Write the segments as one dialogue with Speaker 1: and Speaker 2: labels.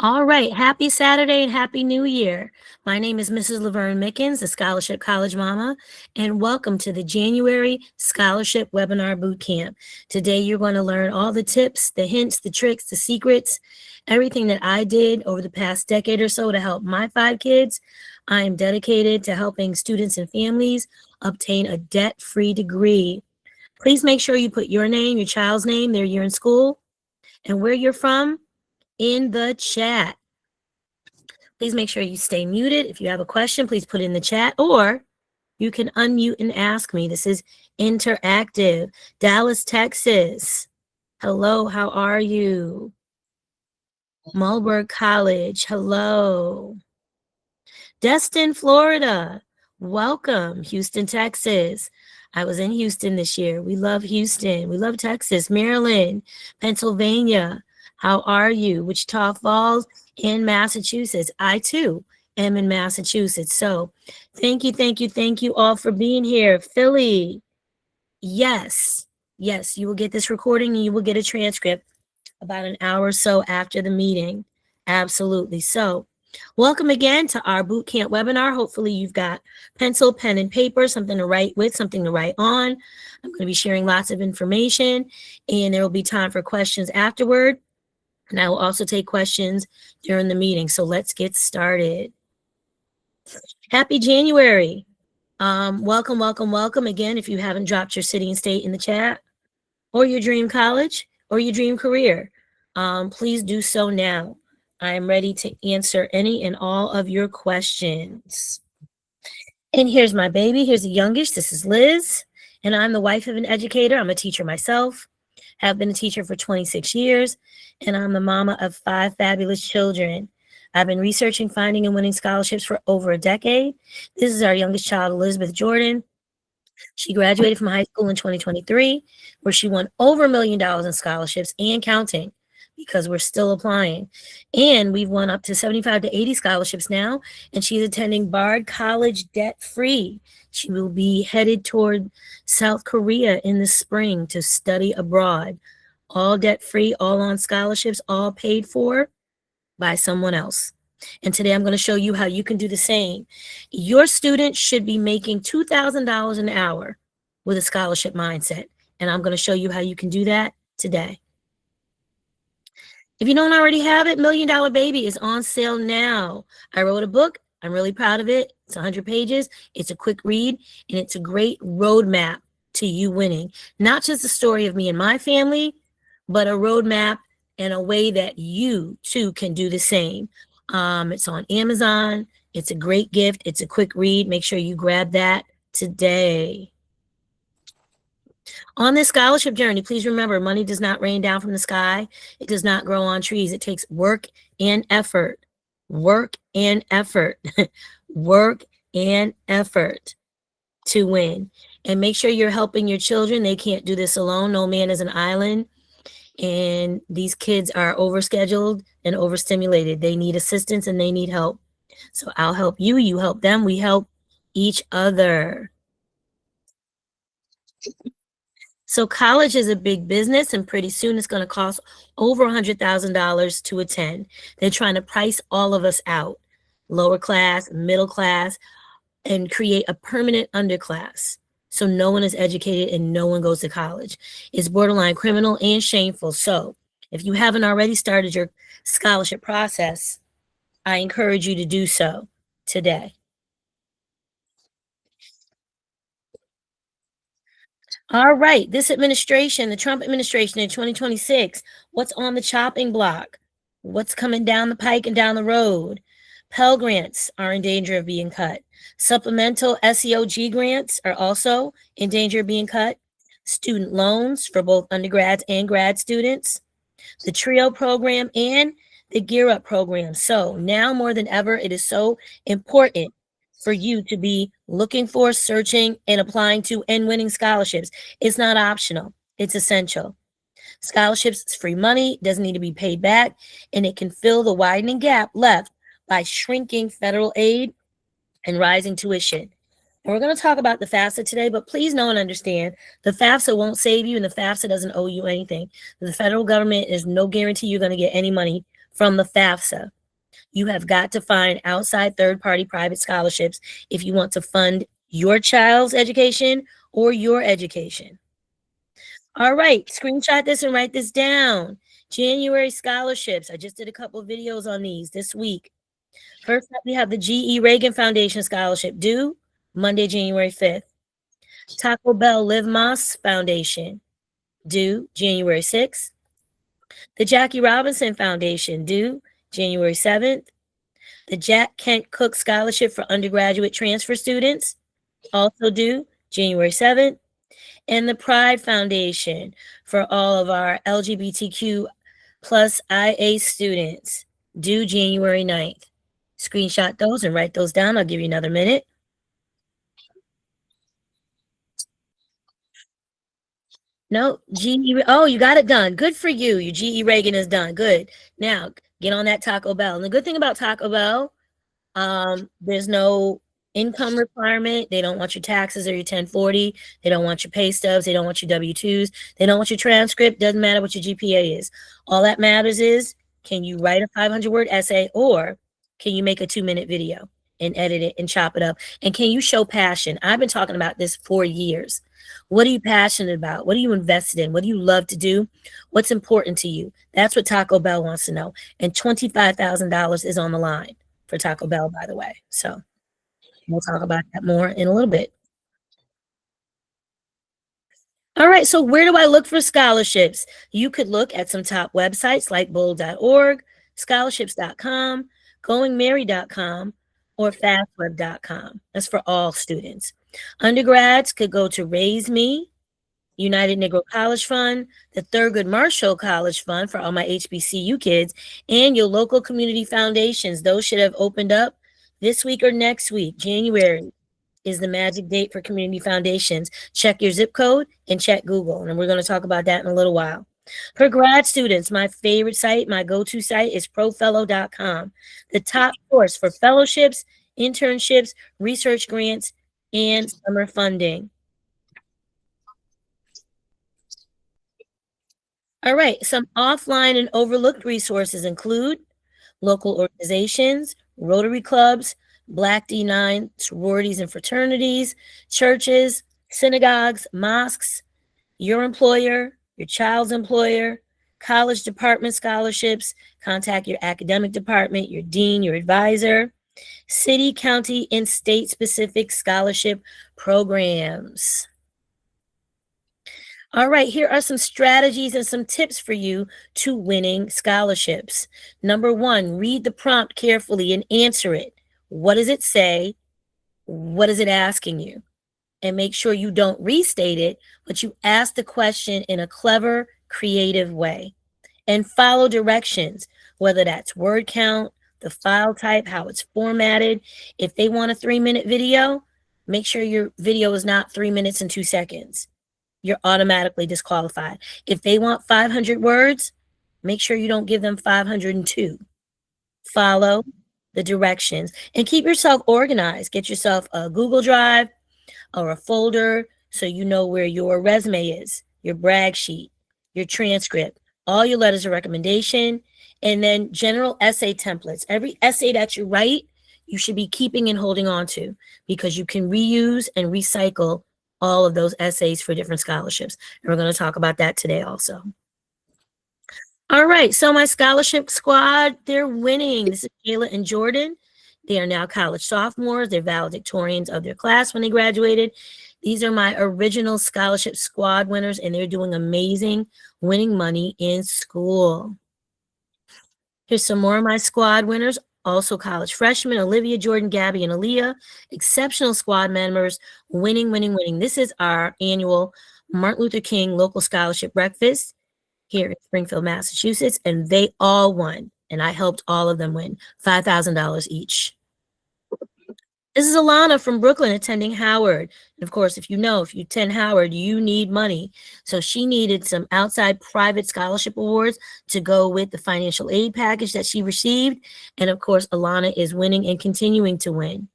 Speaker 1: All right. Happy Saturday and Happy New Year. My name is Mrs. Laverne Mickens, the Scholarship College Mama, and welcome to the January Scholarship Webinar Boot Camp. Today, you're going to learn all the tips, the hints, the tricks, the secrets, everything that I did over the past decade or so to help my 5 kids. I am dedicated to helping students and families obtain a debt-free degree. Please make sure you put your name, your child's name, their year in school, and where you're from in the chat. Please make sure you stay muted. If you have a question, please put it in the chat, or you can unmute and ask me. This is interactive. Dallas, Texas. Hello, how are you? Marlborough College. Hello. Destin, Florida. Welcome. Houston, Texas. I was in Houston this year. We love Houston. We love Texas, Maryland, Pennsylvania. How are you? Wichita Falls in Massachusetts. I too am in Massachusetts. So thank you all for being here. Philly. Yes, you will get this recording and you will get a transcript about an hour or so after the meeting. Absolutely. So welcome again to our boot camp webinar. Hopefully you've got pencil, pen, and paper, something to write with, something to write on. I'm going to be sharing lots of information, and there will be time for questions afterward. And I will also take questions during the meeting. So let's get started. Happy January. Welcome. Again, if you haven't dropped your city and state in the chat, or your dream college, or your dream career, please do so now. I am ready to answer any and all of your questions. And here's my baby. Here's the youngest. This is Liz, and I'm the wife of an educator. I'm a teacher myself, have been a teacher for 26 years, and I'm the mama of 5 fabulous children. I've been researching, finding, and winning scholarships for over a decade. This is our youngest child, Elizabeth Jordan. She graduated from high school in 2023, where she won over $1 million in scholarships and counting, because we're still applying. And we've won up to 75 to 80 scholarships now, and she's attending Bard College debt-free. She will be headed toward South Korea in the spring to study abroad. All debt-free, all on scholarships, all paid for by someone else. And today I'm going to show you how you can do the same. Your student should be making $2,000 an hour with a scholarship mindset. And I'm going to show you how you can do that today. If you don't already have it, $1 Million Baby is on sale now. I wrote a book. I'm really proud of it. It's 100 pages. It's a quick read, and it's a great roadmap to you winning. Not just the story of me and my family, but a roadmap and a way that you too can do the same. It's on Amazon. It's a great gift. It's a quick read. Make sure you grab that today. On this scholarship journey, please remember, money does not rain down from the sky. It does not grow on trees. It takes work and effort. Work and effort. Work and effort to win. And make sure you're helping your children. They can't do this alone. No man is an island. And these kids are overscheduled and overstimulated. They need assistance and they need help. So I'll help you. You help them. We help each other. So college is a big business, and pretty soon it's going to cost over $100,000 to attend. They're trying to price all of us out, lower class, middle class, and create a permanent underclass. So no one is educated and no one goes to college. It's borderline criminal and shameful. So if you haven't already started your scholarship process, I encourage you to do so today. All right, this administration, the Trump administration in 2026, what's on the chopping block? What's coming down the pike and down the road? Pell Grants are in danger of being cut. Supplemental SEOG grants are also in danger of being cut. Student loans for both undergrads and grad students. The TRIO program and the Gear Up program. So now more than ever, it is so important for you to be looking for, searching, and applying to and winning scholarships. It's not optional. It's essential. Scholarships is free money, doesn't need to be paid back, and it can fill the widening gap left by shrinking federal aid and rising tuition. And we're going to talk about the FAFSA today, but please know and understand, the FAFSA won't save you, and the FAFSA doesn't owe you anything. The federal government is no guarantee you're going to get any money from the FAFSA. You have got to find outside third-party private scholarships if you want to fund your child's education or your education. All right, screenshot this and write this down. January scholarships. I just did a couple of videos on these this week. First up, we have the G.E. Reagan Foundation Scholarship due Monday, January 5th. Taco Bell Live Más Foundation due January 6th. The Jackie Robinson Foundation due January 7th. The Jack Kent Cook Scholarship for undergraduate transfer students also due January 7th. And the Pride Foundation for all of our LGBTQ plus IA students due January 9th. Screenshot those and write those down. I'll give you another minute. No, GE. Oh, you got it done. Good for you. Your GE Reagan is done. Good. Now get on that Taco Bell. And the good thing about Taco Bell, there's no income requirement. They don't want your taxes or your 1040. They don't want your pay stubs. They don't want your W-2s. They don't want your transcript. Doesn't matter what your GPA is. All that matters is, can you write a 500-word essay, or can you make a 2-minute video and edit it and chop it up? And can you show passion? I've been talking about this for years. What are you passionate about? What are you invested in? What do you love to do? What's important to you? That's what Taco Bell wants to know. And $25,000 is on the line for Taco Bell, by the way. So we'll talk about that more in a little bit. All right, so where do I look for scholarships? You could look at some top websites like bold.org, scholarships.com, goingmerry.com, or fastweb.com. That's for all students. Undergrads could go to Raise Me, United Negro College Fund, the Thurgood Marshall College Fund for all my HBCU kids, and your local community foundations. Those should have opened up this week or next week. January is the magic date for community foundations. Check your zip code and check Google, and we're going to talk about that in a little while. For grad students, my favorite site, my go-to site is profellow.com, the top source for fellowships, internships, research grants, and summer funding. All right, some offline and overlooked resources include local organizations, Rotary clubs, Black D9 sororities and fraternities, churches, synagogues, mosques, your employer, your child's employer, college department scholarships. Contact your academic department, your dean, your advisor, city, county, and state-specific scholarship programs. All right, here are some strategies and some tips for you to winning scholarships. Number one, read the prompt carefully and answer it. What does it say? What is it asking you? And make sure you don't restate it, but you ask the question in a clever, creative way. And follow directions, whether that's word count, the file type, how it's formatted. If they want a 3-minute video, make sure your video is not 3 minutes and 2 seconds. You're automatically disqualified. If they want 500 words, make sure you don't give them 502. Follow the directions and keep yourself organized. Get yourself a Google Drive or a folder so you know where your resume is, your brag sheet, your transcript, all your letters of recommendation, and then general essay templates. Every essay that you write, you should be keeping and holding on to, because you can reuse and recycle all of those essays for different scholarships. And we're going to talk about that today also. All right, so my scholarship squad, they're winning. This is Kayla and Jordan. They are now college sophomores. They're valedictorians of their class when they graduated. These are my original scholarship squad winners, and they're doing amazing, winning money in school. Here's some more of my squad winners. Also college freshmen, Olivia, Jordan, Gabby, and Aaliyah. Exceptional squad members, winning, winning, winning. This is our annual Martin Luther King local scholarship breakfast here in Springfield, Massachusetts, and they all won, and I helped all of them win $5,000 each. This is Alana from Brooklyn attending Howard. And of course, if you attend Howard, you need money. So she needed some outside private scholarship awards to go with the financial aid package that she received. And of course, Alana is winning and continuing to win.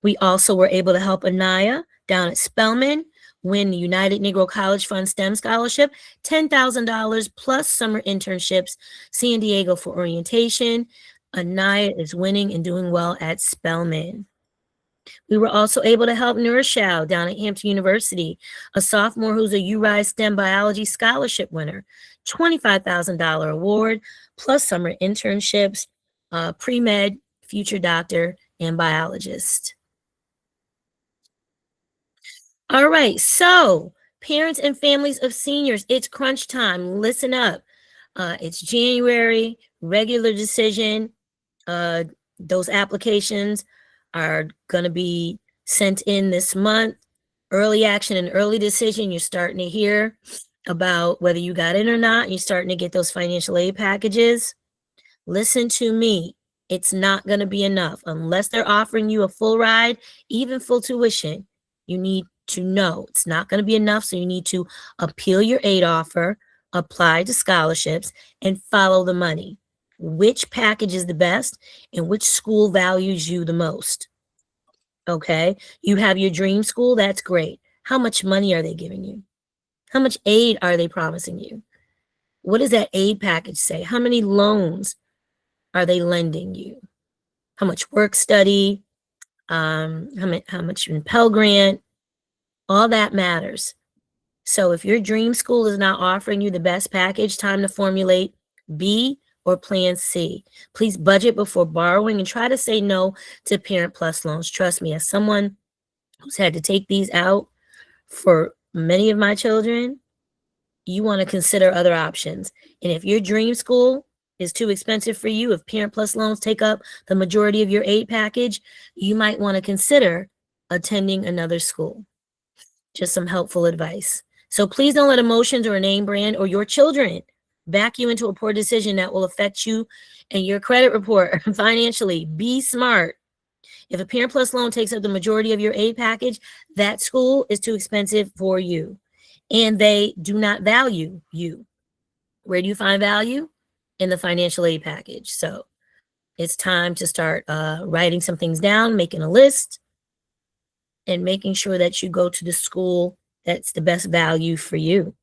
Speaker 1: We also were able to help Anaya down at Spelman win the United Negro College Fund STEM Scholarship, $10,000 plus summer internships, San Diego for orientation. Anaya is winning and doing well at Spelman. We were also able to help Nourishao down at Hampton University, a sophomore who's a URISE STEM Biology Scholarship winner, $25,000 award, plus summer internships, pre-med, future doctor, and biologist. All right, so parents and families of seniors, it's crunch time. Listen up. It's January, regular decision. Those applications are going to be sent in this month. Early action and early decision, you're starting to hear about whether you got in or not. You're starting to get those financial aid packages. Listen to me. It's not going to be enough unless they're offering you a full ride, even full tuition. You need to know it's not going to be enough. So you need to appeal your aid offer, apply to scholarships, and follow the money. Which package is the best and which school values you the most? Okay, you have your dream school. That's great. How much money are they giving you? How much aid are they promising you? What does that aid package say? How many loans are they lending you? How much work study? How much in Pell Grant? All that matters. So if your dream school is not offering you the best package, time to formulate B or plan C. Please budget before borrowing and try to say no to Parent Plus loans. Trust me, as someone who's had to take these out for many of my children, you want to consider other options. And if your dream school is too expensive for you, if Parent Plus loans take up the majority of your aid package, you might want to consider attending another school. Just some helpful advice. So please don't let emotions or a name brand or your children back you into a poor decision that will affect you and your credit report financially. Be smart. If a Parent Plus loan takes up the majority of your aid package, that school is too expensive for you and they do not value you. Where do you find value? In the financial aid package. So it's time to start writing some things down, making a list, and making sure that you go to the school that's the best value for you.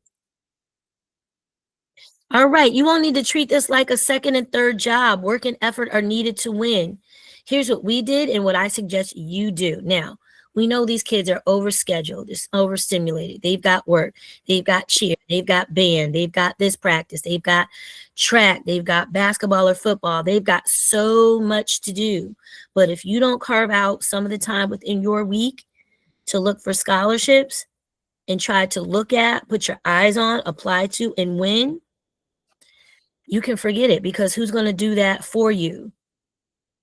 Speaker 1: All right, you won't need to treat this like a second and third job. Work and effort are needed to win. Here's what we did and what I suggest you do. Now, we know these kids are overscheduled, it's overstimulated. They've got work, they've got cheer, they've got band, they've got this practice, they've got track, they've got basketball or football. They've got so much to do. But if you don't carve out some of the time within your week to look for scholarships and try to look at, put your eyes on, apply to, and win, you can forget it, because who's going to do that for you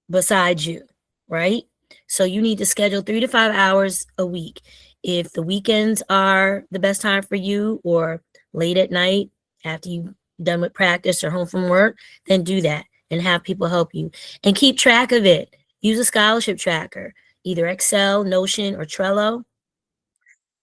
Speaker 1: besides you, right? So you need to schedule 3 to 5 hours a week. If the weekends are the best time for you, or late at night after you've done with practice or home from work, then do that and have people help you. And keep track of it. Use a scholarship tracker, either Excel, Notion, or Trello.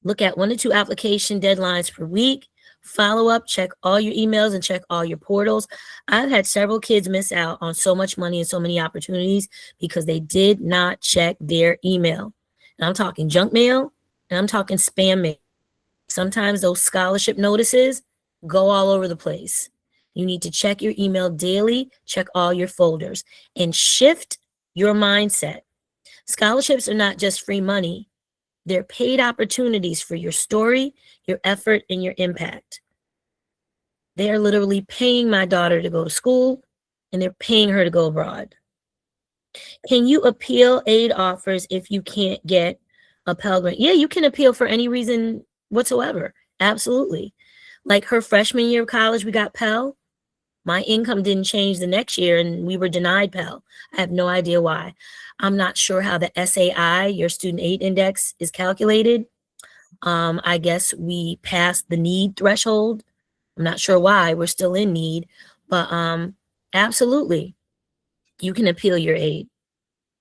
Speaker 1: Look at 1 to 2 application deadlines per week. Follow up, check all your emails and check all your portals. I've had several kids miss out on so much money and so many opportunities because they did not check their email. And I'm talking junk mail and I'm talking spam mail. Sometimes those scholarship notices go all over the place. You need to check your email daily, check all your folders, and shift your mindset. Scholarships are not just free money. They're paid opportunities for your story, your effort, and your impact. They are literally paying my daughter to go to school, and they're paying her to go abroad. Can you appeal aid offers if you can't get a Pell Grant? Yeah, you can appeal for any reason whatsoever. Absolutely. Like her freshman year of college, we got Pell. My income didn't change the next year, and we were denied Pell. I have no idea why. I'm not sure how the SAI, your student aid index, is calculated. I guess we passed the need threshold. I'm not sure why. We're still in need, but absolutely, you can appeal your aid.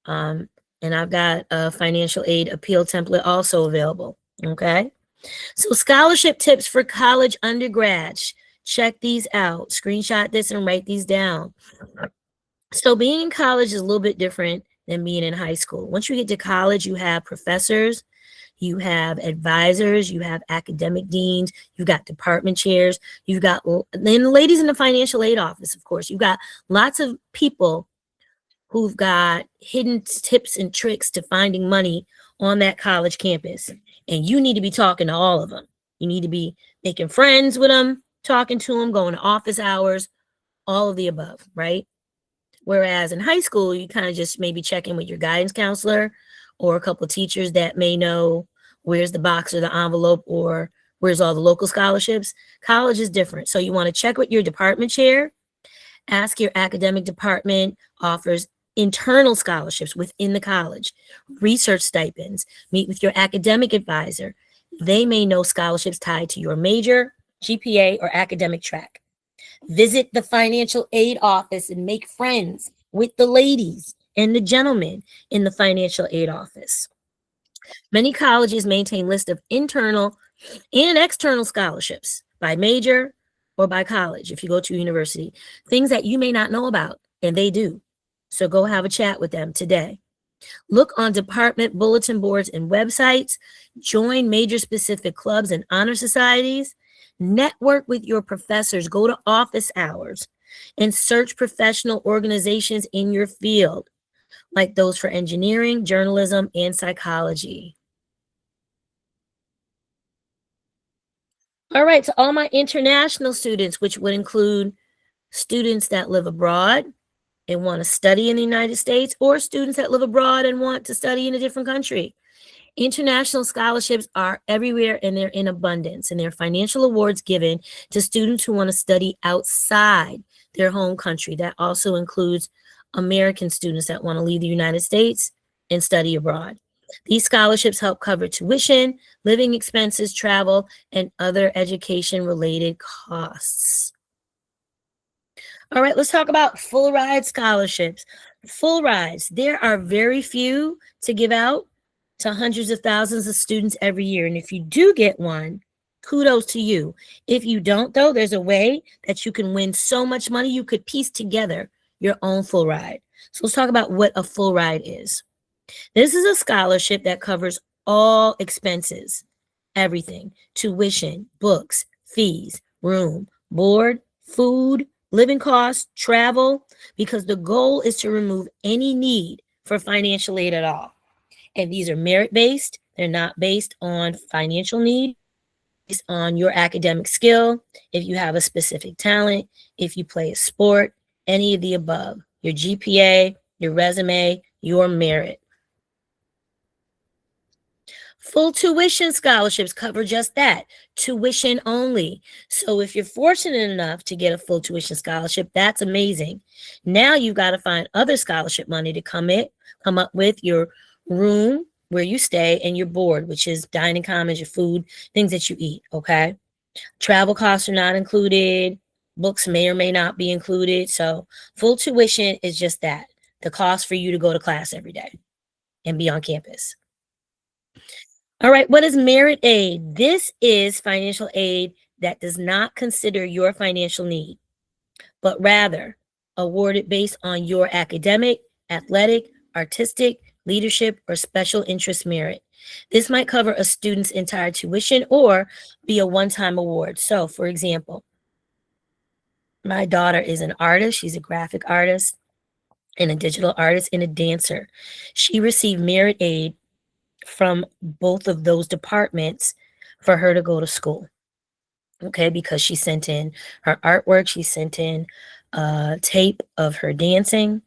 Speaker 1: And I've got a financial aid appeal template also available. Okay. So scholarship tips for college undergrads. Check these out. Screenshot this and write these down. So being in college is a little bit different than being in high school. Once you get to college, you have professors, You have advisors, you have academic deans, you've got department chairs, you've got, then the ladies in the financial aid office, of course, you've got lots of people who've got hidden tips and tricks to finding money on that college campus. And you need to be talking to all of them. You need to be making friends with them, talking to them, going to office hours, all of the above, right? Whereas in high school, you kind of just maybe check in with your guidance counselor or a couple of teachers that may know where's the box or the envelope or where's all the local scholarships. College is different. So you want to check with your department chair, ask your academic department offers internal scholarships within the college, research stipends, meet with your academic advisor. They may know scholarships tied to your major, GPA, or academic track. Visit the financial aid office and make friends with the ladies and the gentlemen in the financial aid office. Many colleges maintain lists of internal and external scholarships by major or by college if you go to university, things that you may not know about, and they do. So go have a chat with them today. Look on department bulletin boards and websites, join major specific clubs and honor societies, network with your professors, go to office hours, and search professional organizations in your field, like those for engineering, journalism, and psychology. All right, to all my international students, which would include students that live abroad and want to study in the United States, or students that live abroad and want to study in a different country. International scholarships are everywhere and they're in abundance, and they're financial awards given to students who want to study outside their home country. That also includes American students that want to leave the United States and study abroad. These scholarships help cover tuition, living expenses, travel, and other education-related costs. All right, let's talk about full ride scholarships. Full rides, there are very few to give out to hundreds of thousands of students every year. And if you do get one, kudos to you. If you don't, though, there's a way that you can win so much money you could piece together your own full ride. So let's talk about what a full ride is. This is a scholarship that covers all expenses, everything: tuition, books, fees, room, board, food, living costs, travel, because the goal is to remove any need for financial aid at all. And these are merit-based. They're not based on financial need, based on your academic skill, if you have a specific talent, if you play a sport, any of the above, your GPA, your resume, your merit. Full tuition scholarships cover just that, tuition only. So if you're fortunate enough to get a full tuition scholarship, that's amazing. Now you've got to find other scholarship money to come up with your room where you stay and your board, which is dining commons, your food, things that you eat, okay? Travel costs are not included. Books may or may not be included. So full tuition is just that, the cost for you to go to class every day and be on campus. All right, what is merit aid? This is financial aid that does not consider your financial need, but rather awarded based on your academic, athletic, artistic, leadership, or special interest merit. This might cover a student's entire tuition or be a one-time award. So, for example, my daughter is an artist. She's a graphic artist and a digital artist and a dancer. She received merit aid from both of those departments for her to go to school. Okay, because she sent in her artwork, she sent in a tape of her dancing,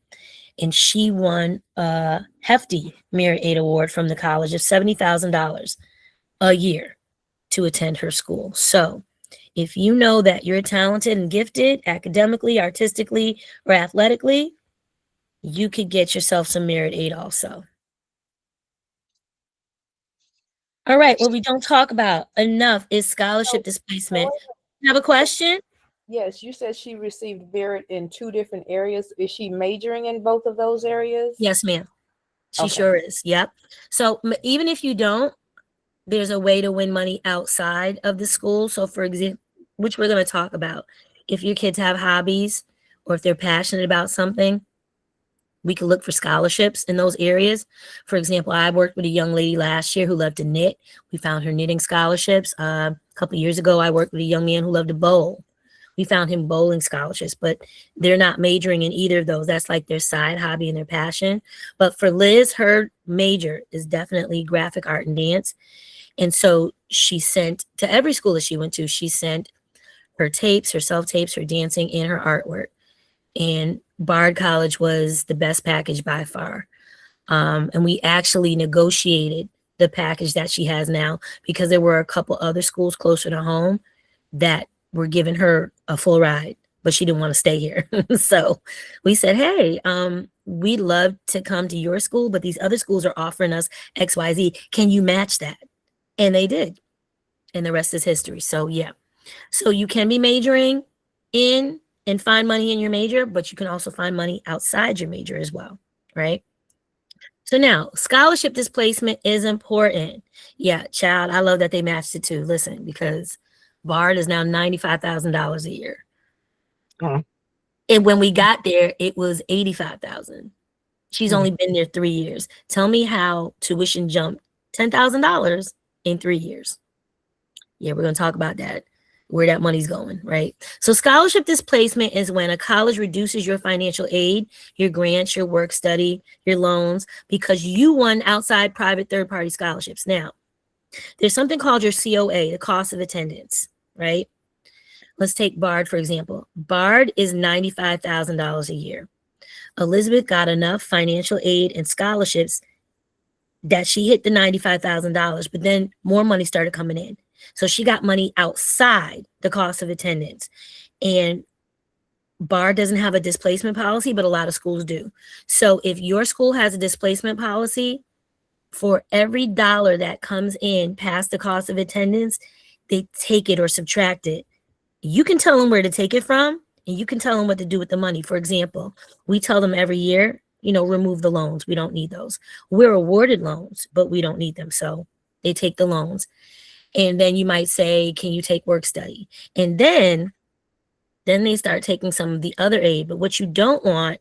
Speaker 1: and she won a hefty merit aid award from the college of $70,000 a year to attend her school. So if you know that you're talented and gifted academically, artistically, or athletically, you could get yourself some merit aid also. All right, what we don't talk about enough is scholarship displacement. You have a question?
Speaker 2: Yes, you said she received merit in 2 different areas. Is she majoring in both of those areas?
Speaker 1: Yes, ma'am. She
Speaker 2: Okay.
Speaker 1: sure is. Yep. So even if you don't, there's a way to win money outside of the school. So for example, which we're going to talk about, if your kids have hobbies or if they're passionate about something, We could look for scholarships in those areas. For example, I worked with a young lady last year who loved to knit. We found her knitting scholarships. A couple of years ago, I worked with a young man who loved to bowl. We found him bowling scholarships, but they're not majoring in either of those. That's like their side hobby and their passion. But for Liz, her major is definitely graphic art and dance. And so she sent to every school that she went to, she sent her tapes, her self-tapes, her dancing, and her artwork. And Bard College was the best package by far. And we actually negotiated the package that she has now because there were a couple other schools closer to home that were giving her a full ride, but she didn't want to stay here. So we said, hey, we'd love to come to your school, but these other schools are offering us XYZ. Can you match that? And they did. And the rest is history. So yeah. So you can be majoring in and find money in your major, but you can also find money outside your major as well, right? So now, scholarship displacement is important. Yeah, child, I love that they matched it too. Listen, because Bard is now $95,000 a year.
Speaker 3: Oh.
Speaker 1: And when we got there, it was $85,000. She's only been there 3 years. Tell me how tuition jumped $10,000 in 3 years. Yeah, we're going to talk about that, where that money's going, right? So scholarship displacement is when a college reduces your financial aid, your grants, your work study, your loans, because you won outside private third-party scholarships. Now, there's something called your COA, the cost of attendance, right? Let's take Bard, for example. Bard is $95,000 a year. Elizabeth got enough financial aid and scholarships that she hit the $95,000, but then more money started coming in. So she got money outside the cost of attendance. And Bard doesn't have a displacement policy, but a lot of schools do. So if your school has a displacement policy, for every dollar that comes in past the cost of attendance, they take it or subtract it. You can tell them where to take it from, and you can tell them what to do with the money. For example, we tell them every year, remove the loans. We don't need those. We're awarded loans, but we don't need them. So they take the loans. And then you might say, can you take work study? And then they start taking some of the other aid. But what you don't want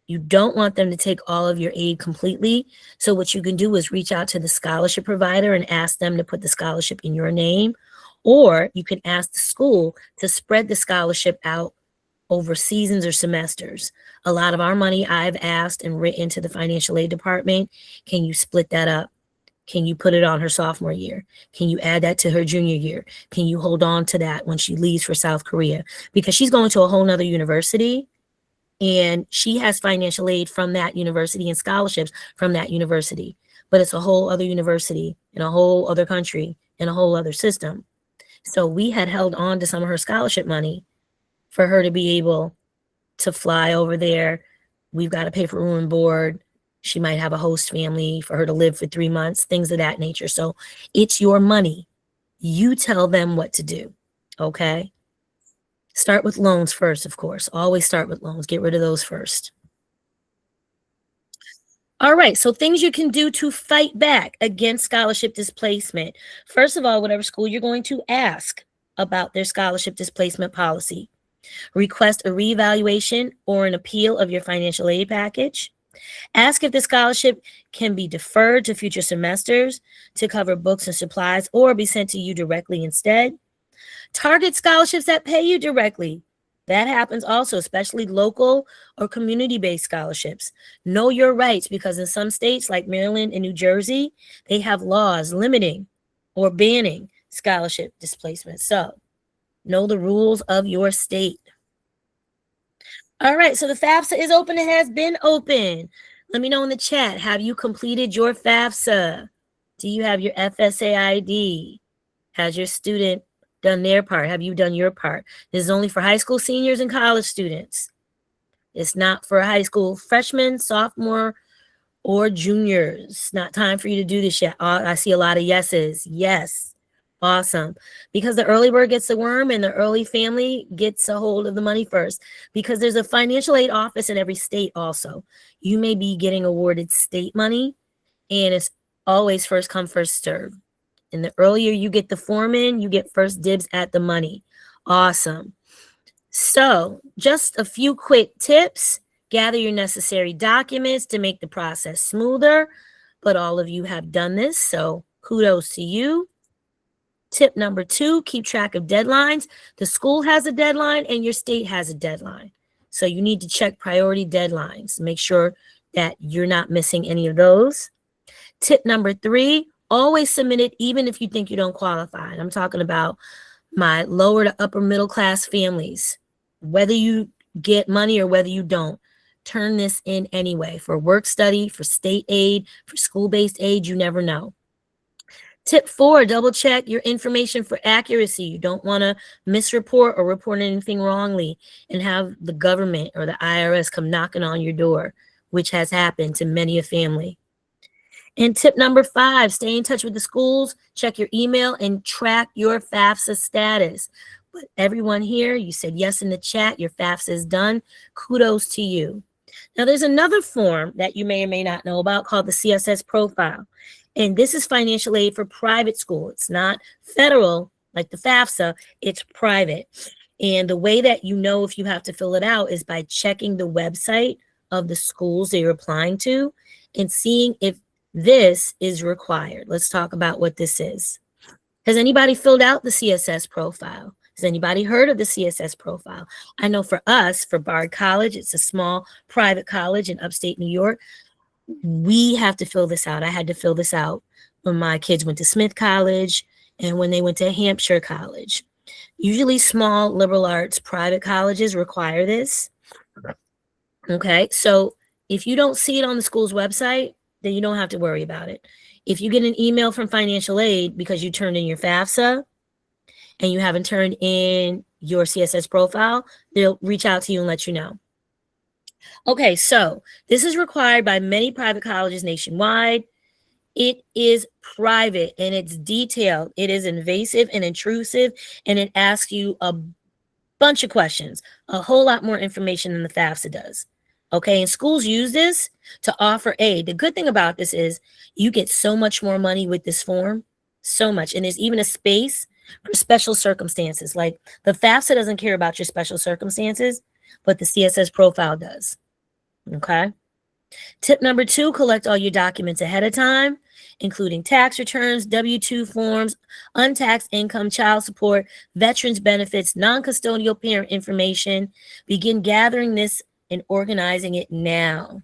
Speaker 1: them to take all of your aid completely. So what you can do is reach out to the scholarship provider and ask them to put the scholarship in your name. Or you can ask the school to spread the scholarship out over seasons or semesters. A lot of our money, I've asked and written to the financial aid department, can you split that up? Can you put it on her sophomore year? Can you add that to her junior year? Can you hold on to that when she leaves for South Korea? Because she's going to a whole nother university and she has financial aid from that university and scholarships from that university. But it's a whole other university in a whole other country in a whole other system. So we had held on to some of her scholarship money for her to be able to fly over there. We've got to pay for room and board. She might have a host family for her to live for 3 months, things of that nature. So it's your money. You tell them what to do, okay? Start with loans first, of course. Always start with loans. Get rid of those first. All right, so things you can do to fight back against scholarship displacement. First of all, whatever school you're going to, ask about their scholarship displacement policy. Request a reevaluation or an appeal of your financial aid package. Ask if the scholarship can be deferred to future semesters to cover books and supplies or be sent to you directly instead. Target scholarships that pay you directly. That happens also, especially local or community-based scholarships. Know your rights, because in some states like Maryland and New Jersey, they have laws limiting or banning scholarship displacement. So know the rules of your state. All right, so the FAFSA is open. It has been open. Let me know in the chat, have you completed your FAFSA? Do you have your FSA ID? Has your student done their part? Have you done your part? This is only for high school seniors and college students. It's not for high school freshmen, sophomore, or juniors. It's not time for you to do this yet. I see a lot of yeses. Yes. Awesome. Because the early bird gets the worm and the early family gets a hold of the money first. Because there's a financial aid office in every state also. You may be getting awarded state money, and it's always first come, first serve. And the earlier you get the form in, you get first dibs at the money. Awesome. So just a few quick tips. Gather your necessary documents to make the process smoother, but all of you have done this, so kudos to you. Tip number 2, keep track of deadlines. The school has a deadline and your state has a deadline. So you need to check priority deadlines. Make sure that you're not missing any of those. Tip number 3, always submit it even if you think you don't qualify. And I'm talking about my lower to upper middle class families. Whether you get money or whether you don't, turn this in anyway for work study, for state aid, for school-based aid, you never know. Tip 4, double check your information for accuracy. You don't want to misreport or report anything wrongly and have the government or the IRS come knocking on your door, which has happened to many a family. And tip number 5, stay in touch with the schools, check your email, and track your FAFSA status. But everyone here, you said yes in the chat, your FAFSA is done. Kudos to you. Now, there's another form that you may or may not know about called the CSS profile. And this is financial aid for private school. It's not federal like the FAFSA, it's private. And the way that you know if you have to fill it out is by checking the website of the schools that you're applying to and seeing if this is required. Let's talk about what this is. Has anybody filled out the CSS profile? Has anybody heard of the CSS profile? I know for us, for Bard College, it's a small private college in upstate New York. We have to fill this out. I had to fill this out when my kids went to Smith College and when they went to Hampshire College. Usually small liberal arts private colleges require this. Okay, so if you don't see it on the school's website, then you don't have to worry about it. If you get an email from financial aid because you turned in your FAFSA and you haven't turned in your CSS profile, they'll reach out to you and let you know. Okay, so this is required by many private colleges nationwide. It is private and it's detailed. It is invasive and intrusive, and it asks you a bunch of questions, a whole lot more information than the FAFSA does. Okay, and schools use this to offer aid. The good thing about this is you get so much more money with this form, so much. And there's even a space for special circumstances. Like the FAFSA doesn't care about your special circumstances, but the CSS profile does. Okay. Tip number 2, collect all your documents ahead of time, including tax returns, W-2 forms, untaxed income, child support, veterans benefits, non-custodial parent information. Begin gathering this and organizing it now.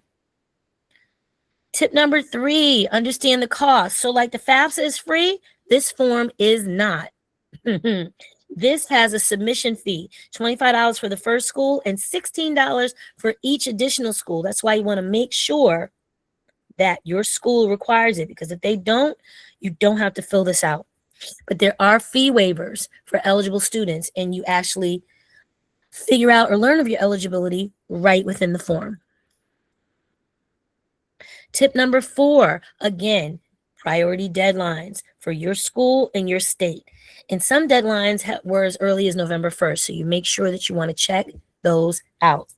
Speaker 1: Tip number 3, understand the cost. So like the FAFSA is free, this form is not. This has a submission fee, $25 for the first school and $16 for each additional school. That's why you want to make sure that your school requires it, because if they don't, you don't have to fill this out. But there are fee waivers for eligible students, and you actually figure out or learn of your eligibility right within the form. Tip number 4, again, priority deadlines for your school and your state. And some deadlines were as early as November 1st, so you make sure that you want to check those out.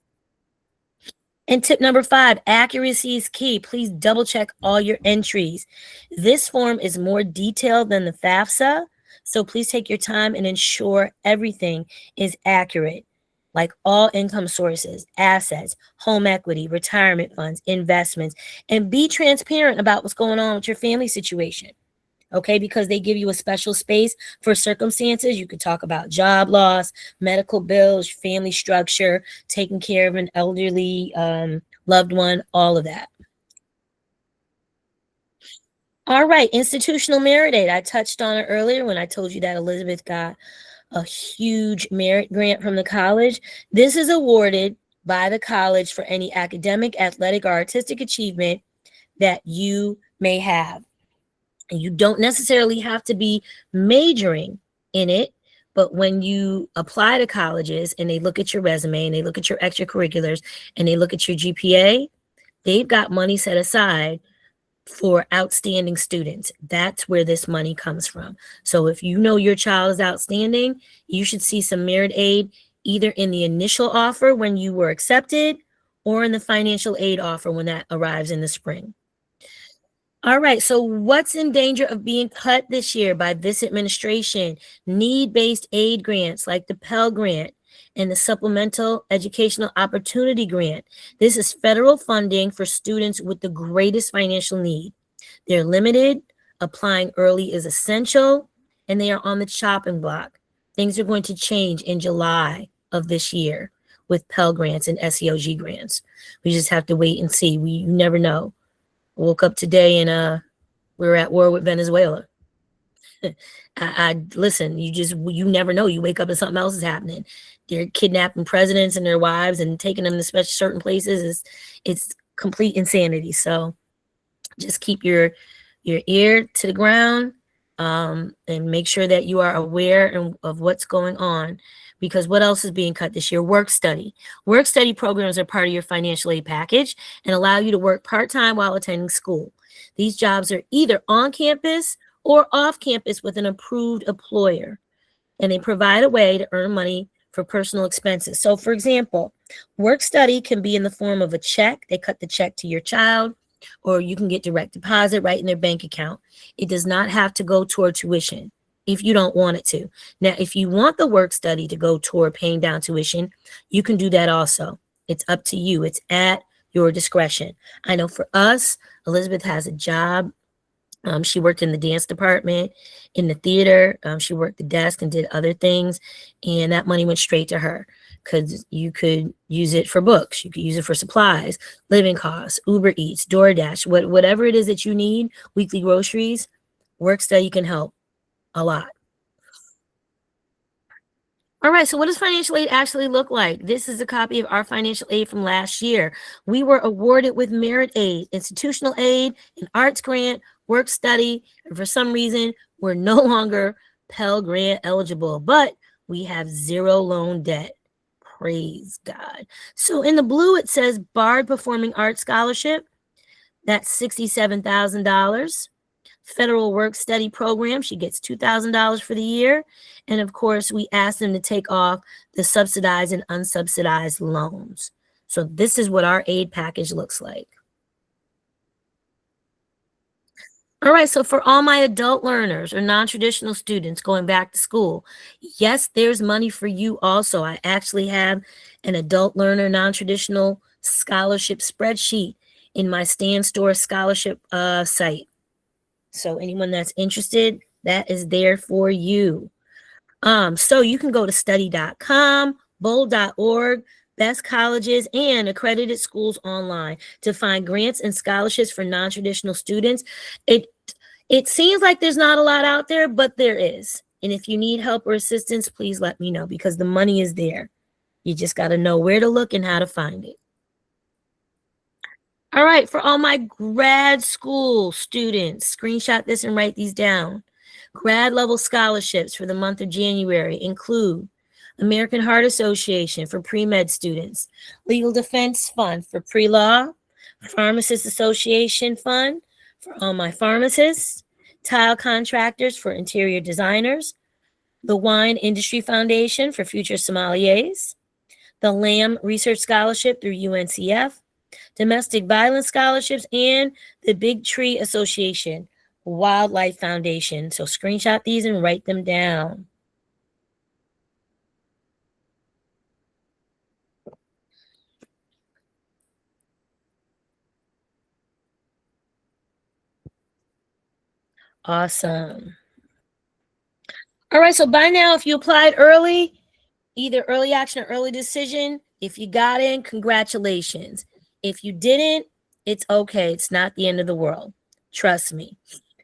Speaker 1: And tip number 5, accuracy is key. Please double check all your entries. This form is more detailed than the FAFSA, so please take your time and ensure everything is accurate, like all income sources, assets, home equity, retirement funds, investments, and be transparent about what's going on with your family situation. Okay, because they give you a special space for circumstances. You could talk about job loss, medical bills, family structure, taking care of an elderly loved one, all of that. All right, institutional merit aid. I touched on it earlier when I told you that Elizabeth got a huge merit grant from the college. This is awarded by the college for any academic, athletic, or artistic achievement that you may have. And you don't necessarily have to be majoring in it, but when you apply to colleges and they look at your resume and they look at your extracurriculars and they look at your GPA, they've got money set aside for outstanding students. That's where this money comes from. So if you know your child is outstanding, you should see some merit aid either in the initial offer when you were accepted or in the financial aid offer when that arrives in the spring. All right, so what's in danger of being cut this year by this administration? Need-based aid grants like the Pell Grant and the Supplemental Educational Opportunity Grant. This is federal funding for students with the greatest financial need. They're limited, applying early is essential, and they are on the chopping block. Things are going to change in July of this year with Pell Grants and SEOG grants. We just have to wait and see. You never know. I woke up today and we were at war with Venezuela. I listen, you never know. You wake up and something else is happening. They're kidnapping presidents and their wives and taking them to certain places. It's complete insanity. So just keep your ear to the ground, and make sure that you are aware of what's going on, because what else is being cut this year? Work study. Work study programs are part of your financial aid package and allow you to work part-time while attending school. These jobs are either on campus or off campus with an approved employer, and they provide a way to earn money for personal expenses. So for example, work study can be in the form of a check. They cut the check to your child, or you can get direct deposit right in their bank account. It does not have to go toward tuition if you don't want it to. Now, if you want the work study to go toward paying down tuition, you can do that also. It's up to you. It's at your discretion. I know for us, Elizabeth has a job. She worked in the dance department, in the theater. She worked the desk and did other things, and that money went straight to her, because you could use it for books, you could use it for supplies, living costs, Uber Eats, DoorDash, whatever it is that you need, weekly groceries. Work study can help a lot. All right, so what does financial aid actually look like? This is a copy of our financial aid from last year. We were awarded with merit aid, institutional aid, an arts grant, work study, and for some reason, we're no longer Pell Grant eligible, but we have zero loan debt. Praise God. So in the blue, it says Bard Performing Arts Scholarship. That's $67,000. Federal Work Study Program, she gets $2,000 for the year. And of course, we asked them to take off the subsidized and unsubsidized loans. So this is what our aid package looks like. All right, so for all my adult learners or non-traditional students going back to school, yes, there's money for you also. I actually have an adult learner non-traditional scholarship spreadsheet in my Stan Store scholarship site. So anyone that's interested, that is there for you. So you can go to study.com, bold.org, best colleges, and accredited schools online to find grants and scholarships for non-traditional students. It seems like there's not a lot out there, but there is. And if you need help or assistance, please let me know, because the money is there. You just got to know where to look and how to find it. All right, for all my grad school students, screenshot this and write these down. Grad level scholarships for the month of January include American Heart Association for pre-med students, Legal Defense Fund for pre-law, Pharmacists Association Fund for all my pharmacists, Tile Contractors for interior designers, the Wine Industry Foundation for future sommeliers, the Lamb Research Scholarship through UNCF, Domestic Violence Scholarships, and the Big Tree Association Wildlife Foundation. So screenshot these and write them down. Awesome. All right, so by now, if you applied early, either early action or early decision, if you got in, congratulations. If you didn't, it's okay. It's not the end of the world. Trust me.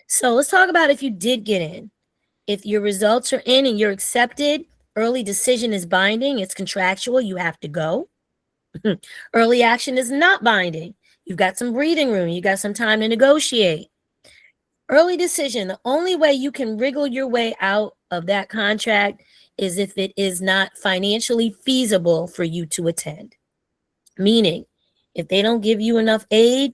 Speaker 1: So let's talk about if you did get in. If your results are in and you're accepted, early decision is binding. It's contractual. You have to go. Early action is not binding. You've got some breathing room. You got some time to negotiate. Early decision, the only way you can wriggle your way out of that contract is if it is not financially feasible for you to attend. Meaning, if they don't give you enough aid,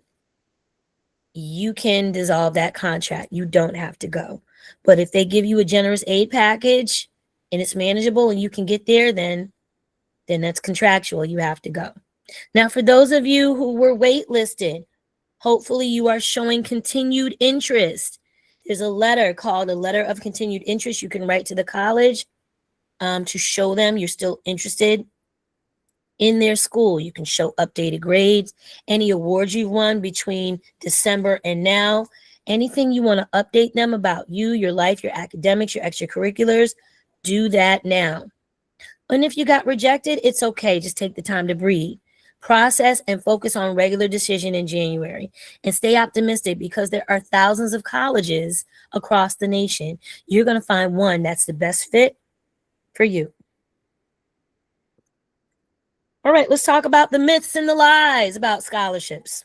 Speaker 1: you can dissolve that contract. You don't have to go. But if they give you a generous aid package and it's manageable and you can get there, then that's contractual. You have to go. Now, for those of you who were waitlisted, hopefully you are showing continued interest. There's a letter called a letter of continued interest you can write to the college. to show them you're still interested in their school. You can show updated grades, any awards you've won between December and now, anything you want to update them about you, your life, your academics, your extracurriculars, do that now. And if you got rejected, it's okay. Just take the time to breathe, process, and focus on regular decision in January. And stay optimistic because there are thousands of colleges across the nation. You're going to find one that's the best fit for you. All right, let's talk about the myths and the lies about scholarships.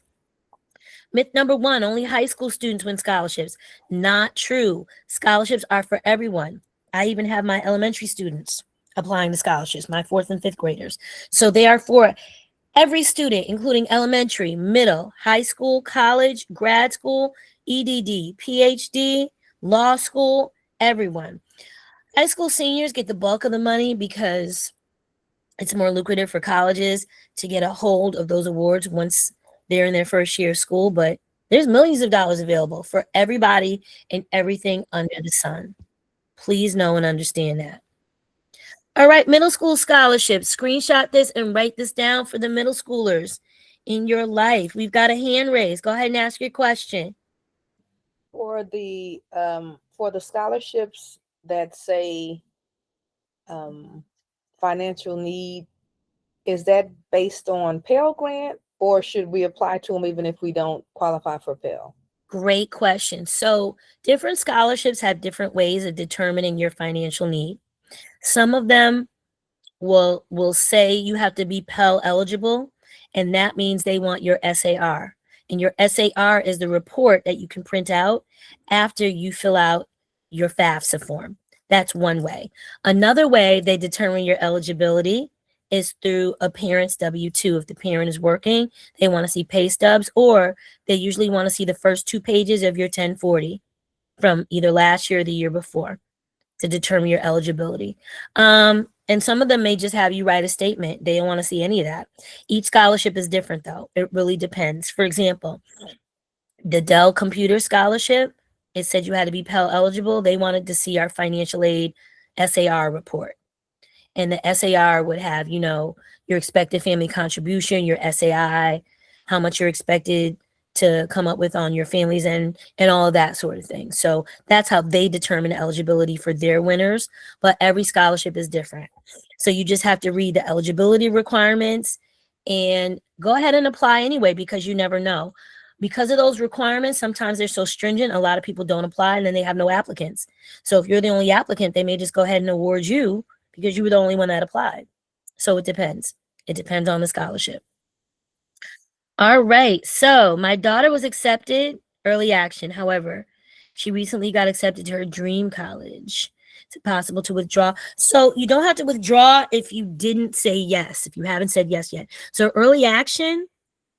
Speaker 1: Myth number one, only high school students win scholarships. Not true. Scholarships are for everyone. I even have my elementary students applying to scholarships, my 4th and 5th graders. So they are for every student, including elementary, middle, high school, college, grad school, EDD, PhD, law school, everyone. High school seniors get the bulk of the money because it's more lucrative for colleges to get a hold of those awards once they're in their first year of school, but there's millions of dollars available for everybody and everything under the sun. Please know and understand that. All right, middle school scholarships. Screenshot this and write this down for the middle schoolers in your life. We've got a hand raised. Go ahead and ask your question.
Speaker 2: For the scholarships that say financial need, is that based on Pell Grant, or should we apply to them even if we don't qualify for Pell?
Speaker 1: Great question. So different scholarships have different ways of determining your financial need. Some of them will say you have to be Pell eligible, and that means they want your SAR. And your SAR is the report that you can print out after you fill out your FAFSA form. That's one way. Another way they determine your eligibility is through a parent's W-2. If the parent is working, they want to see pay stubs, or they usually want to see the first 2 pages of your 1040 from either last year or the year before to determine your eligibility. And some of them may just have you write a statement. They don't want to see any of that. Each scholarship is different, though. It really depends. For example, the Dell Computer Scholarship, it said you had to be Pell eligible. They wanted to see our financial aid SAR report. And the SAR would have, your expected family contribution, your SAI, how much you're expected to come up with on your families and all of that sort of thing. So that's how they determine eligibility for their winners. But every scholarship is different. So you just have to read the eligibility requirements and go ahead and apply anyway, because you never know. Because of those requirements, sometimes they're so stringent, a lot of people don't apply and then they have no applicants. So if you're the only applicant, they may just go ahead and award you because you were the only one that applied. So it depends. It depends on the scholarship. All right. So my daughter was accepted early action. However, she recently got accepted to her dream college. Is it possible to withdraw? So you don't have to withdraw if you didn't say yes, if you haven't said yes yet. So early action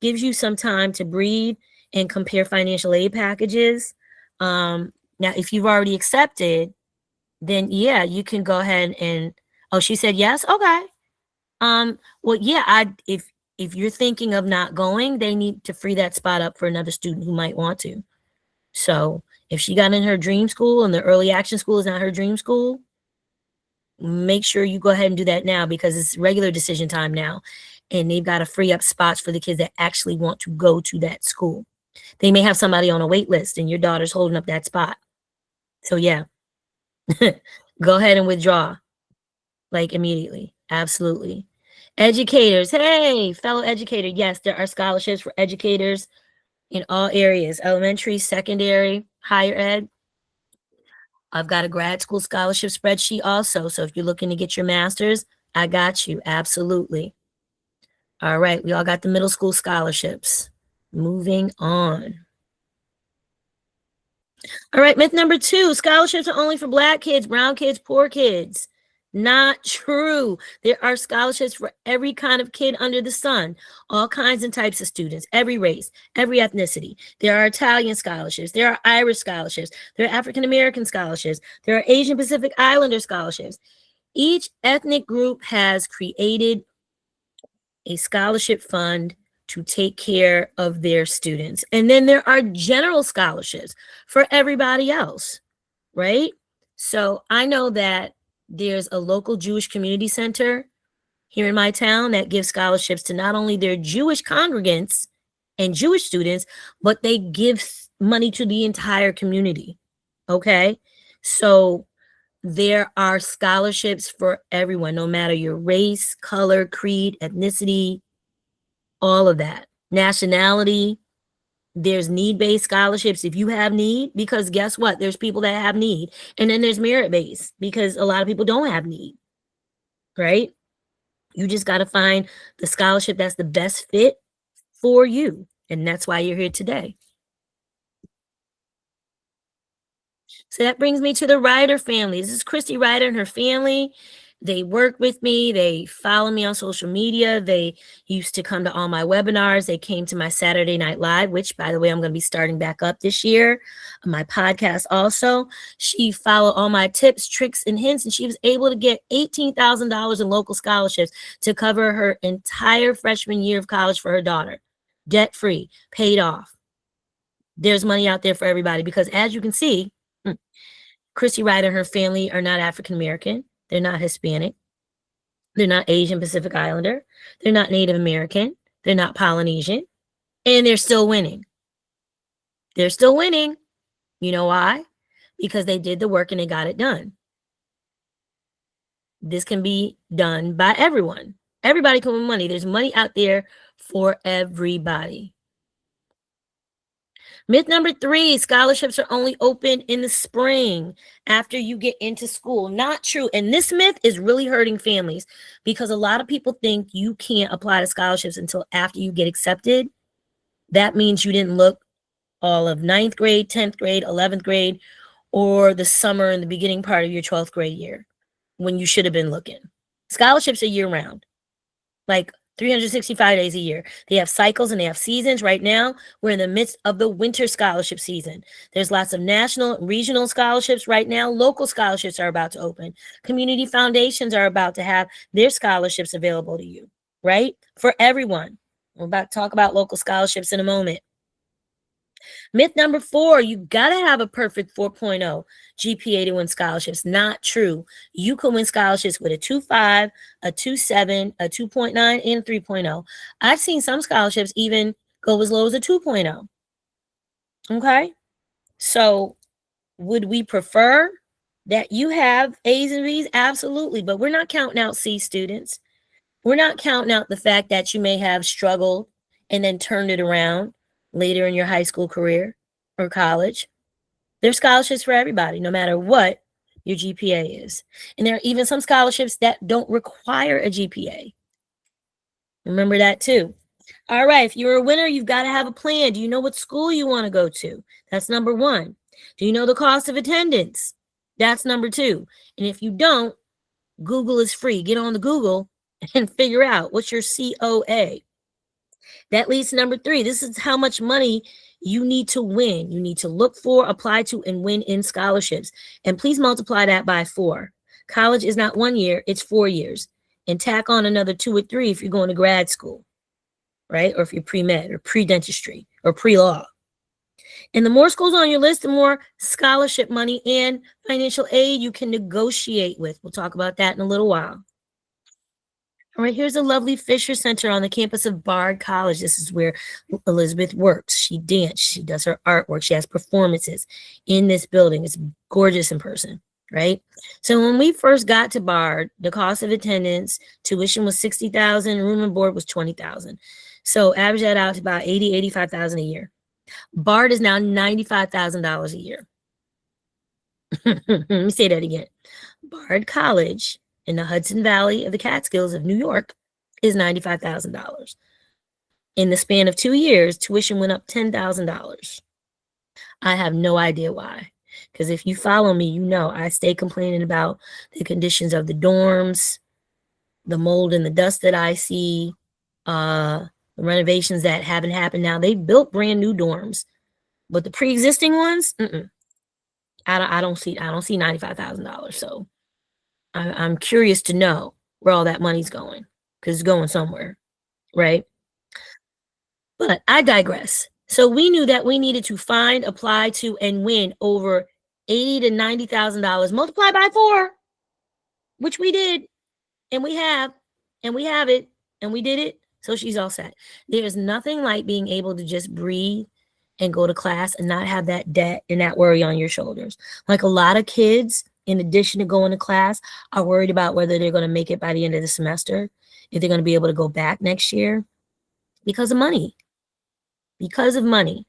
Speaker 1: gives you some time to breathe and compare financial aid packages. Now, if you've already accepted, then yeah, you can go ahead and, oh, she said yes? Okay. Well, yeah, if you're thinking of not going, they need to free that spot up for another student who might want to. So if she got in her dream school and the early action school is not her dream school, make sure you go ahead and do that now, because it's regular decision time now. And they've got to free up spots for the kids that actually want to go to that school. They may have somebody on a wait list and your daughter's holding up that spot. So yeah, go ahead and withdraw, like immediately. Absolutely. Educators, hey, fellow educator. Yes, there are scholarships for educators in all areas, elementary, secondary, higher ed. I've got a grad school scholarship spreadsheet also. So if you're looking to get your master's, I got you. Absolutely. All right, we all got the middle school scholarships. Moving on. All right, myth number 2, scholarships are only for Black kids, brown kids, poor kids. Not true. There are scholarships for every kind of kid under the sun, all kinds and types of students, every race, every ethnicity. There are Italian scholarships. There are Irish scholarships. There are African American scholarships. There are Asian Pacific Islander scholarships. Each ethnic group has created a scholarship fund to take care of their students. And then there are general scholarships for everybody else, right? So I know that There's a local Jewish community center here in my town that gives scholarships to not only their Jewish congregants and Jewish students, but they give money to the entire community. Okay. So there are scholarships for everyone, no matter your race, color, creed, ethnicity, all of that, nationality. There's need-based scholarships if you have need, because guess what? There's people that have need. And then there's merit-based because a lot of people don't have need, right? You just got to find the scholarship that's the best fit for you. And that's why you're here today. So that brings me to the Ryder family. This is Christy Ryder and her family. They work with me. They follow me on social media. They used to come to all my webinars. They came to my Saturday Night Live, which, by the way, I'm going to be starting back up this year. My podcast also. She followed all my tips, tricks, and hints, and she was able to get $18,000 in local scholarships to cover her entire freshman year of college for her daughter. Debt-free, paid off. There's money out there for everybody because, as you can see, Christy Ryder and her family are not African American. They're not Hispanic. They're not Asian Pacific Islander. They're not Native American. They're not Polynesian. And they're still winning. They're still winning. You know why? Because they did the work and they got it done. This can be done by everyone. Everybody can win money. There's money out there for everybody. Myth number 3, scholarships are only open in the spring after you get into school. Not true. And this myth is really hurting families because a lot of people think you can't apply to scholarships until after you get accepted. That means you didn't look all of 9th grade, 10th grade, 11th grade, or the summer and the beginning part of your 12th grade year when you should have been looking. Scholarships are year round, like 365 days a year. They have cycles and they have seasons. Right now, we're in the midst of the winter scholarship season. There's lots of national and regional scholarships right now. Local scholarships are about to open. Community foundations are about to have their scholarships available to you, right? For everyone. We're about to talk about local scholarships in a moment. Myth number 4, you got to have a perfect 4.0 GPA to win scholarships. Not true. You can win scholarships with a 2.5, a 2.7, a 2.9, and 3.0. I've seen some scholarships even go as low as a 2.0. Okay? So would we prefer that you have A's and B's? Absolutely. But we're not counting out C students. We're not counting out the fact that you may have struggled and then turned it around later in your high school career or college. There's scholarships for everybody, no matter what your GPA is. And there are even some scholarships that don't require a GPA. Remember that too. All right, if you're a winner, you've got to have a plan. Do you know what school you want to go to? That's number 1. Do you know the cost of attendance? That's number 2. And if you don't, Google is free. Get on the Google and figure out what's your COA. That leads to number 3. This is how much money you need to win. You need to look for, apply to, and win in scholarships. And please multiply that by 4. College is not 1 year, it's 4 years. And tack on another 2 or 3 if you're going to grad school, right? Or if you're pre-med or pre-dentistry or pre-law. And the more schools on your list, the more scholarship money and financial aid you can negotiate with. We'll talk about that in a little while. All right, here's a lovely Fisher Center on the campus of Bard College. This is where Elizabeth works. She dances, she does her artwork, she has performances in this building. It's gorgeous in person, right? So when we first got to Bard, the cost of attendance, tuition was $60,000, room and board was $20,000. So average that out to about $85,000 a year. Bard is now $95,000 a year. Let me say that again. Bard College in the Hudson Valley of the Catskills of New York is $95,000. In the span of 2 years, tuition went up $10,000. I have no idea why. Because if you follow me, you know I stay complaining about the conditions of the dorms, the mold and the dust that I see, the renovations that haven't happened. Now, they built brand new dorms, but the pre-existing ones, I don't see $95,000. So I'm curious to know where all that money's going, because it's going somewhere, right? But I digress. So we knew that we needed to find, apply to, and win over $80,000 to $90,000. Multiply by 4. which we did, and we have it, and we did it. So she's all set. There's nothing like being able to just breathe and go to class and not have that debt and that worry on your shoulders. Like a lot of kids, in addition to going to class, are worried about whether they're going to make it by the end of the semester, if they're going to be able to go back next year because of money. Because of money.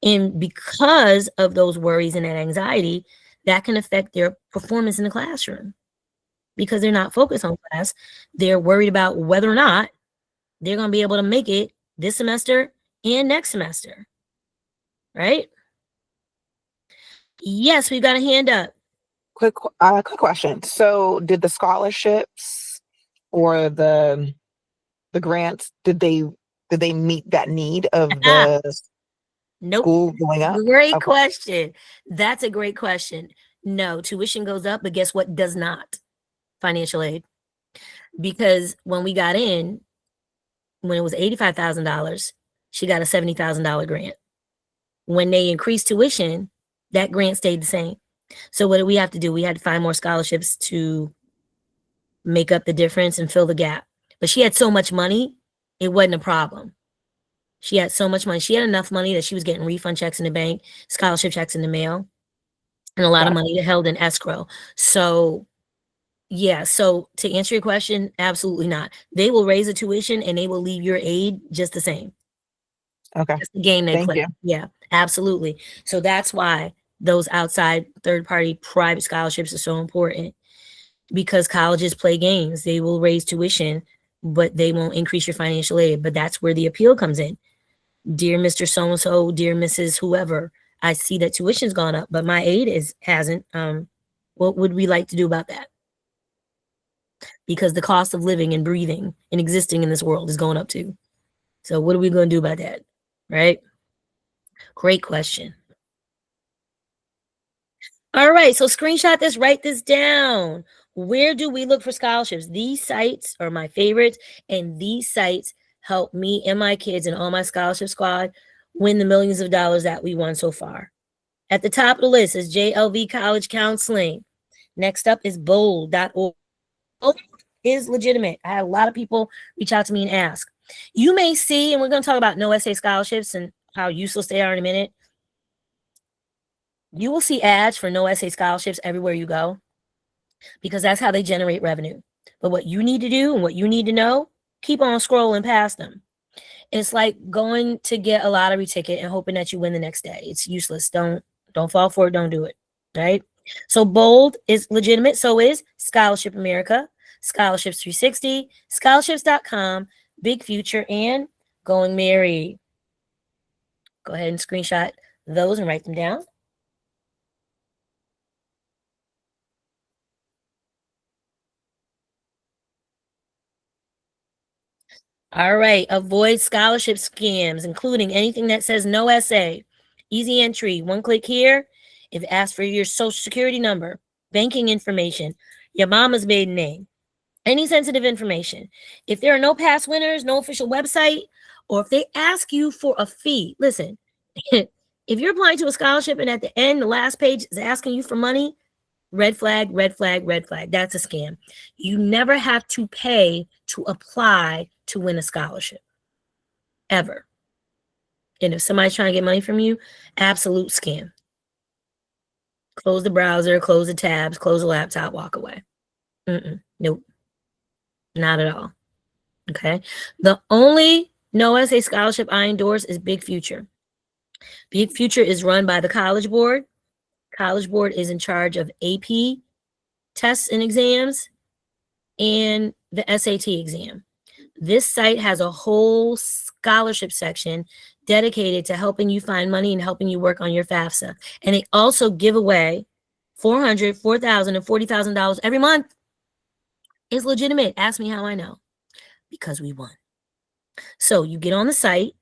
Speaker 1: And because of those worries and that anxiety, that can affect their performance in the classroom because they're not focused on class. They're worried about whether or not they're going to be able to make it this semester and next semester. Right? Yes, we've got a hand up.
Speaker 3: Quick question. So did the scholarships or the grants, did they meet that need of the
Speaker 1: Nope.
Speaker 3: school going up?
Speaker 1: Great
Speaker 3: Okay.
Speaker 1: question. That's a great question. No, tuition goes up, but guess what does not? Financial aid. Because when we got in, when it was $85,000, she got a $70,000 grant. When they increased tuition, that grant stayed the same. So what did we have to do? We had to find more scholarships to make up the difference and fill the gap. But she had so much money, it wasn't a problem. She had so much money. She had enough money that she was getting refund checks in the bank, scholarship checks in the mail, and a lot of money held in escrow. So, yeah. So to answer your question, absolutely not. They will raise the tuition and they will leave your aid just the same.
Speaker 3: Okay.
Speaker 1: Just the game they
Speaker 3: Thank
Speaker 1: play.
Speaker 3: you.
Speaker 1: Yeah, absolutely. So that's why those outside third-party private scholarships are so important, because colleges play games. They will raise tuition, but they won't increase your financial aid. But that's where the appeal comes in. Dear Mr. So-and-so, dear Mrs. Whoever, I see that tuition's gone up, but my aid hasn't. What would we like to do about that? Because the cost of living and breathing and existing in this world is going up too. So what are we going to do about that? Right? Great question. All right, so screenshot this, write this down. Where do we look for scholarships? These sites are my favorites, and these sites help me and my kids and all my scholarship squad win the millions of dollars that we won so far. At the top of the list is JLV College Counseling. Next up is bold.org. Bold is legitimate. I had a lot of people reach out to me and ask. You may see, and we're going to talk about no essay scholarships and how useless they are in a minute. You will see ads for no essay scholarships everywhere you go, because that's how they generate revenue. But what you need to do and what you need to know, keep on scrolling past them. It's like going to get a lottery ticket and hoping that you win the next day. It's useless. Don't fall for it. Don't do it. Right? So Bold is legitimate. So is Scholarship America, Scholarships 360, scholarships.com, Big Future, and Going Merry. Go ahead and screenshot those and write them down. All right. Avoid scholarship scams, including anything that says no essay. Easy entry. One click here. If it asks for your social security number, banking information, your mama's maiden name, any sensitive information. If there are no past winners, no official website, or if they ask you for a fee, listen, if you're applying to a scholarship and at the end, the last page is asking you for money, red flag, red flag, red flag. That's a scam. You never have to pay to apply to win a scholarship, ever. And if somebody's trying to get money from you, absolute scam. Close the browser, close the tabs, close the laptop, walk away. Nope, not at all. Okay. The only no essay scholarship I endorse is Big Future. Big Future is run by the College Board. College Board is in charge of AP tests and exams and the SAT exam. This site has a whole scholarship section dedicated to helping you find money and helping you work on your FAFSA. And they also give away $400, $4,000, and $40,000 every month. It's legitimate. Ask me how I know. Because we won. So you get on the site,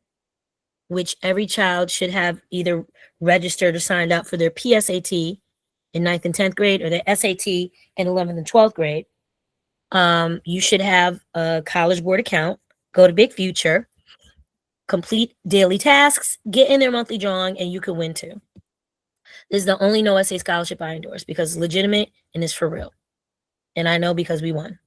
Speaker 1: which every child should have either registered or signed up for their PSAT in 9th and 10th grade or their SAT in 11th and 12th grade. You should have a College Board account. Go to Big Future, complete daily tasks, get in their monthly drawing, and you can win too. This is the only no essay scholarship I endorse because it's legitimate and it's for real. And I know because we won.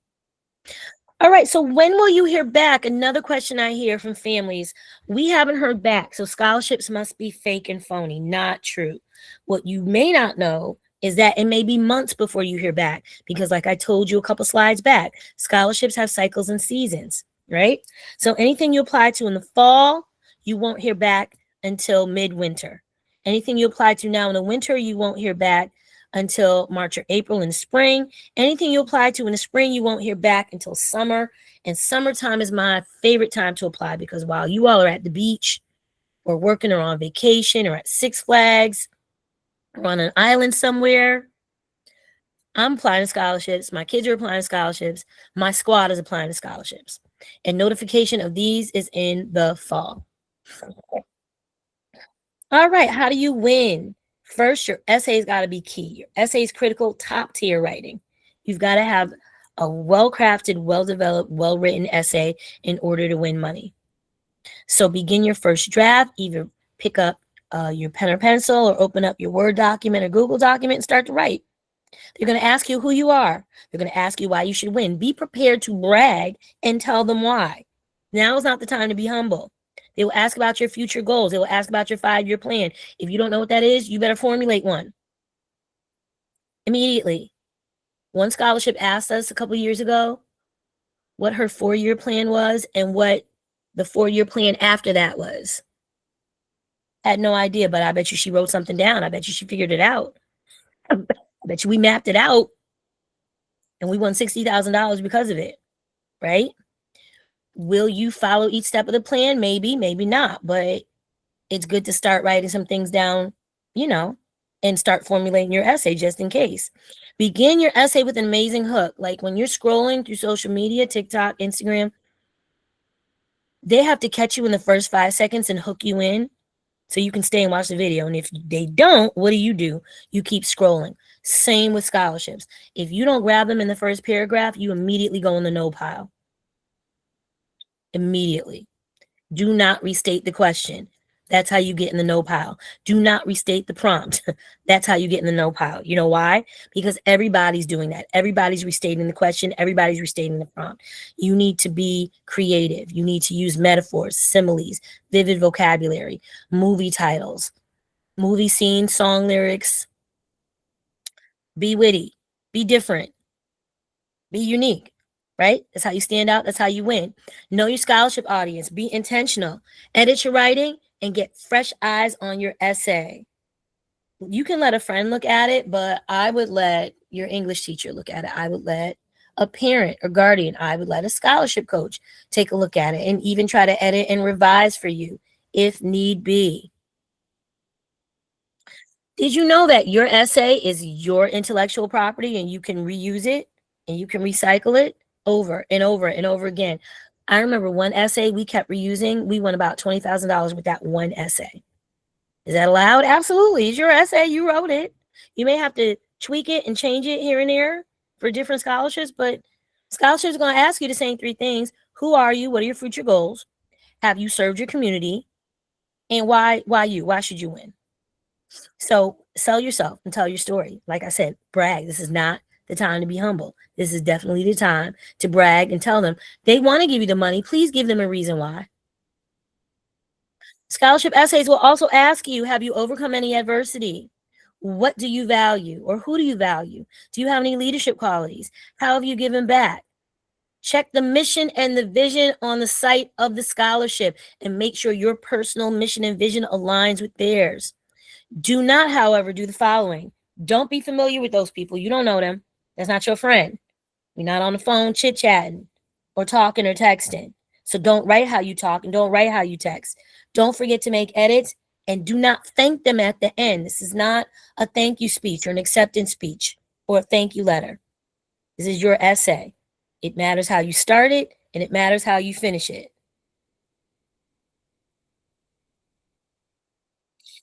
Speaker 1: All right, so when will you hear back? Another question I hear from families. We haven't heard back, so scholarships must be fake and phony. Not true. What you may not know is that it may be months before you hear back because, like I told you a couple slides back, scholarships have cycles and seasons, right? So anything you apply to in the fall, you won't hear back until midwinter. Anything you apply to now in the winter, you won't hear back until March or April. In the spring. Anything you apply to in the spring, you won't hear back until summer. And summertime is my favorite time to apply because while you all are at the beach or working or on vacation or at Six Flags or on an island somewhere, I'm applying to scholarships. My kids are applying to scholarships. My squad is applying to scholarships. And notification of these is in the fall. All right, how do you win? First, your essay's got to be key. Your essay is critical, top tier writing. You've got to have a well-crafted, well-developed, well-written essay in order to win money. So begin your first draft, either pick up your pen or pencil or open up your Word document or Google document and start to write. They're going to ask you who you are. They're going to ask you why you should win. Be prepared to brag and tell them why. Now is not the time to be humble. They will ask about your future goals. They will ask about your 5-year plan. If you don't know what that is, you better formulate one immediately. One scholarship asked us a couple years ago what her 4-year plan was and what the 4-year plan after that was. Had no idea, but I bet you she wrote something down. I bet you she figured it out. I bet you we mapped it out and we won $60,000 because of it, right? Will you follow each step of the plan? Maybe, maybe not, but it's good to start writing some things down, and start formulating your essay just in case. Begin your essay with an amazing hook. Like when you're scrolling through social media, TikTok, Instagram, they have to catch you in the first 5 seconds and hook you in so you can stay and watch the video. And if they don't, what do? You keep scrolling. Same with scholarships. If you don't grab them in the first paragraph, you immediately go in the no pile. Immediately. Do not restate the question. That's how you get in the no pile. Do not restate the prompt. That's how you get in the no pile. You know why? Because everybody's doing that. Everybody's restating the question. Everybody's restating the prompt. You need to be creative. You need to use metaphors, similes, vivid vocabulary, movie titles, movie scenes, song lyrics. Be witty. Be different. Be unique. Right? That's how you stand out. That's how you win. Know your scholarship audience. Be intentional. Edit your writing and get fresh eyes on your essay. You can let a friend look at it, but I would let your English teacher look at it. I would let a parent or guardian, I would let a scholarship coach take a look at it and even try to edit and revise for you if need be. Did you know that your essay is your intellectual property and you can reuse it and you can recycle it over and over and over again? I remember one essay we kept reusing. We won about $20,000 with that one essay. Is that allowed? Absolutely. It's your essay. You wrote it. You may have to tweak it and change it here and there for different scholarships, but scholarships are going to ask you the same 3 things. Who are you? What are your future goals? Have you served your community? And why you? Why should you win? So sell yourself and tell your story. Like I said, brag. This is not the time to be humble. This is definitely the time to brag and tell them they want to give you the money. Please give them a reason why. Scholarship essays will also ask you, have you overcome any adversity? What do you value or who do you value? Do you have any leadership qualities? How have you given back? Check the mission and the vision on the site of the scholarship and make sure your personal mission and vision aligns with theirs. Do not, however, do the following. Don't be familiar with those people. You don't know them. That's not your friend. You're not on the phone chit-chatting or talking or texting. So don't write how you talk and don't write how you text. Don't forget to make edits and do not thank them at the end. This is not a thank you speech or an acceptance speech or a thank you letter. This is your essay. It matters how you start it and it matters how you finish it.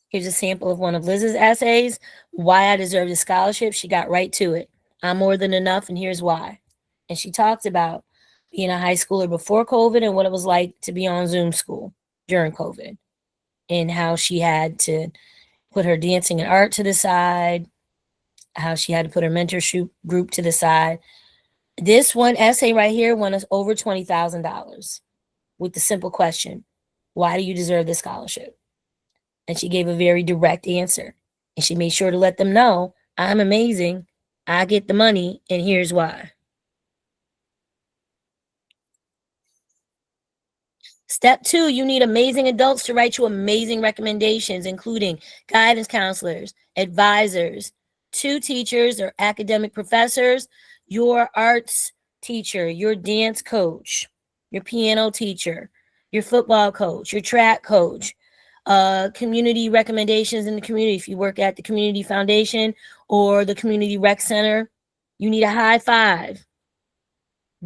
Speaker 1: Here's a sample of one of Liz's essays, Why I Deserve the Scholarship. She got right to it. I'm more than enough, and here's why. And she talked about being a high schooler before COVID and what it was like to be on Zoom school during COVID and how she had to put her dancing and art to the side, how she had to put her mentorship group to the side, This one essay right here won us over $20,000 with the simple question, why do you deserve this scholarship? And she gave a very direct answer. And she made sure to let them know, I'm amazing, I get the money, and here's why. Step 2, you need amazing adults to write you amazing recommendations, including guidance counselors, advisors, 2 teachers or academic professors, your arts teacher, your dance coach, your piano teacher, your football coach, your track coach, community recommendations in the community. If you work at the community foundation or the community rec center, you need a high 5.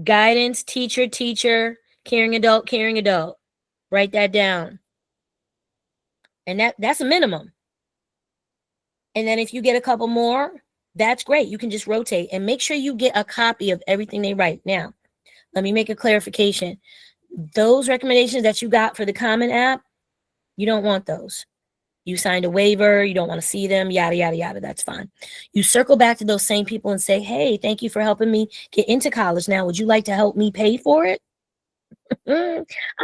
Speaker 1: Guidance, teacher, caring adult. Write that down. And that's a minimum. And then if you get a couple more, that's great. You can just rotate and make sure you get a copy of everything they write. Now, let me make a clarification. Those recommendations that you got for the Common App, you don't want those. You signed a waiver, you don't want to see them, yada, yada, yada. That's fine. You circle back to those same people and say, hey, thank you for helping me get into college. Now, would you like to help me pay for it?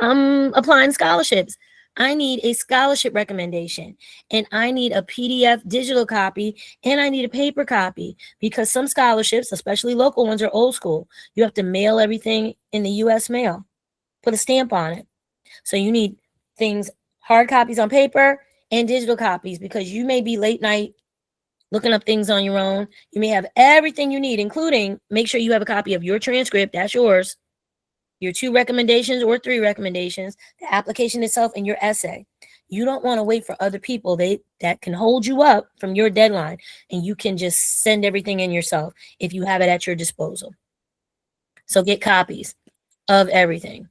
Speaker 1: I'm applying scholarships. I need a scholarship recommendation, and I need a PDF digital copy, and I need a paper copy, because some scholarships, especially local ones, are old school. You have to mail everything in the US mail, put a stamp on it. So you need things, hard copies on paper and digital copies, because you may be late night looking up things on your own. You may have everything you need, including make sure you have a copy of your transcript, that's yours, your 2 recommendations or 3 recommendations, the application itself, and your essay. You don't want to wait for other people that can hold you up from your deadline, and you can just send everything in yourself if you have it at your disposal. So get copies of everything.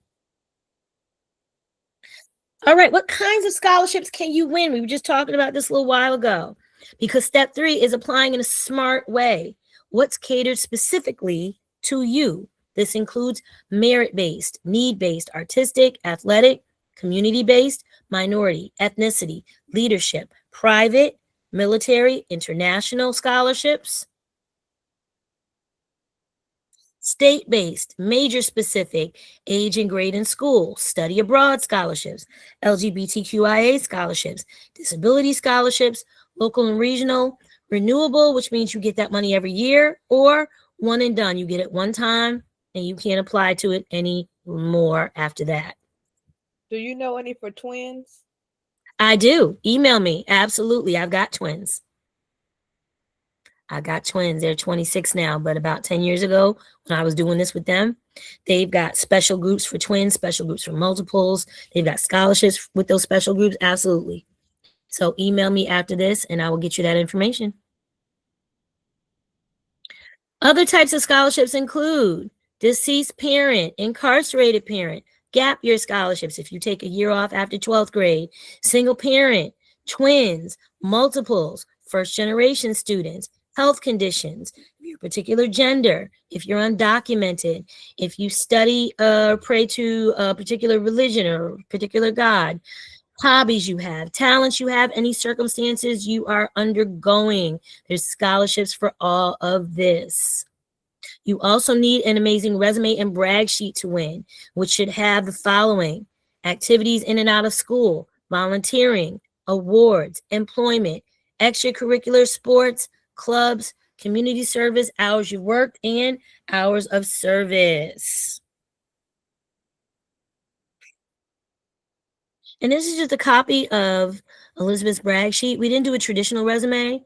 Speaker 1: All right, what kinds of scholarships can you win? We were just talking about this a little while ago, because step 3 is applying in a smart way. What's catered specifically to you? This includes merit-based, need-based, artistic, athletic, community-based, minority, ethnicity, leadership, private, military, international scholarships, state-based, major-specific, age and grade in school, study abroad scholarships, LGBTQIA scholarships, disability scholarships, local and regional, renewable, which means you get that money every year, or one and done. You get it one time, and you can't apply to it any more after that.
Speaker 2: Do you know any for twins?
Speaker 1: I do. Email me. Absolutely. I've got twins. They're 26 now, but about 10 years ago when I was doing this with them, they've got special groups for twins, special groups for multiples. They've got scholarships with those special groups. Absolutely. So email me after this and I will get you that information. Other types of scholarships include deceased parent, incarcerated parent, gap year scholarships if you take a year off after 12th grade, single parent, twins, multiples, first generation students, health conditions, your particular gender, if you're undocumented, if you study or pray to a particular religion or particular God, hobbies you have, talents you have, any circumstances you are undergoing. There's scholarships for all of this. You also need an amazing resume and brag sheet to win, which should have the following: activities in and out of school, volunteering, awards, employment, extracurricular sports, clubs, community service, hours you worked, and hours of service. And this is just a copy of Elizabeth's brag sheet. We didn't do a traditional resume.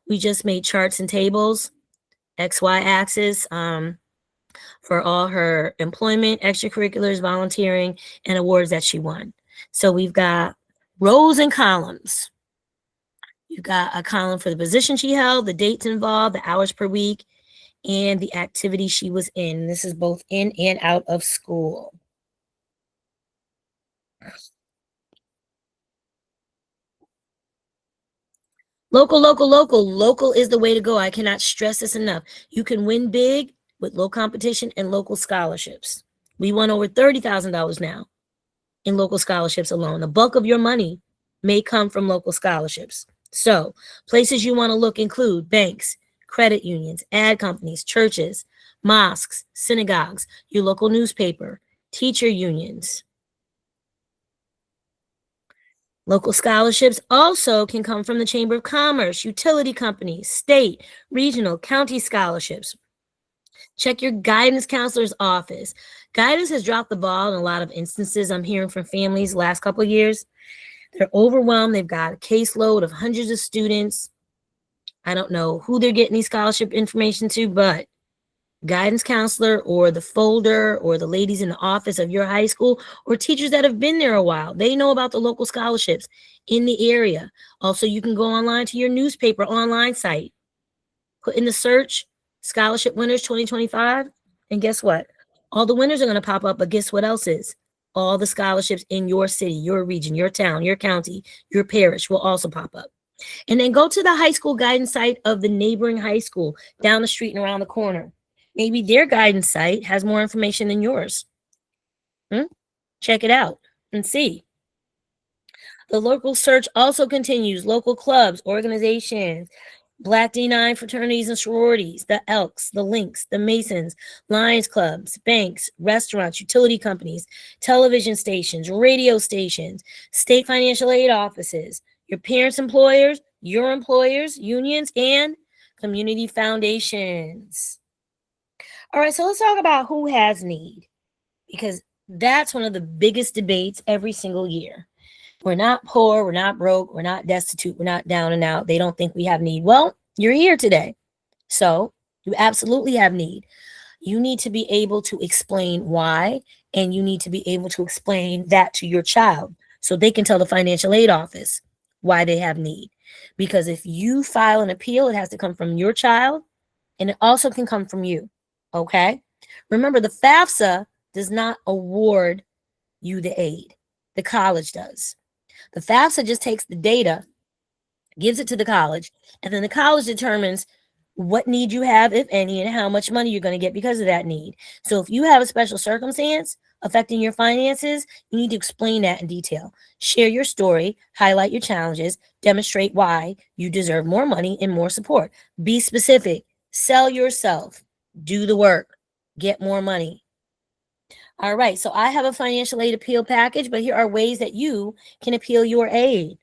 Speaker 1: We just made charts and tables, XY axis, for all her employment, extracurriculars, volunteering, and awards that she won. So we've got rows and columns. You've got a column for the position she held, the dates involved, the hours per week, and the activity she was in. This is both in and out of school. Local. Local is the way to go. I cannot stress this enough. You can win big with low competition and local scholarships. We won over $30,000 now in local scholarships alone. The bulk of your money may come from local scholarships. So places you want to look include banks, credit unions, ad companies, churches, mosques, synagogues, your local newspaper, teacher unions. Local scholarships also can come from the Chamber of Commerce, utility companies, state, regional, county scholarships. Check your guidance counselor's office. Guidance has dropped the ball in a lot of instances. I'm hearing from families the last couple of years. They're overwhelmed. They've got a caseload of hundreds of students. I don't know who they're getting these scholarship information to, but guidance counselor or the folder or the ladies in the office of your high school or teachers that have been there a while, they know about the local scholarships in the area. Also, you can go online to your newspaper online site, put in the search scholarship winners 2025, and guess what? All the winners are going to pop up, but guess what else is? All the scholarships in your city, your region, your town, your county, your parish will also pop up. And then go to the high school guidance site of the neighboring high school down the street and around the corner. Maybe their guidance site has more information than yours. Check it out and see. The local search also continues. Local clubs, organizations, Black D9 fraternities and sororities, the Elks, the Lynx, the Masons, Lions clubs, banks, restaurants, utility companies, television stations, radio stations, state financial aid offices, your parents' employers, your employers, unions, and community foundations. All right, so let's talk about who has need, because that's one of the biggest debates every single year. We're not poor, we're not broke, we're not destitute, we're not down and out. They don't think we have need. Well, you're here today, so you absolutely have need. You need to be able to explain why, and you need to be able to explain that to your child so they can tell the financial aid office why they have need. Because if you file an appeal, it has to come from your child, and it also can come from you. Okay. Remember, the FAFSA does not award you the aid. The college does. The FAFSA just takes the data, gives it to the college, and then the college determines what need you have, if any, and how much money you're going to get because of that need. So if you have a special circumstance affecting your finances, you need to explain that in detail. Share your story, highlight your challenges, demonstrate why you deserve more money and more support. Be specific. Sell yourself. Do the work, get more money. All right, so I have a financial aid appeal package, but here are ways that you can appeal your aid.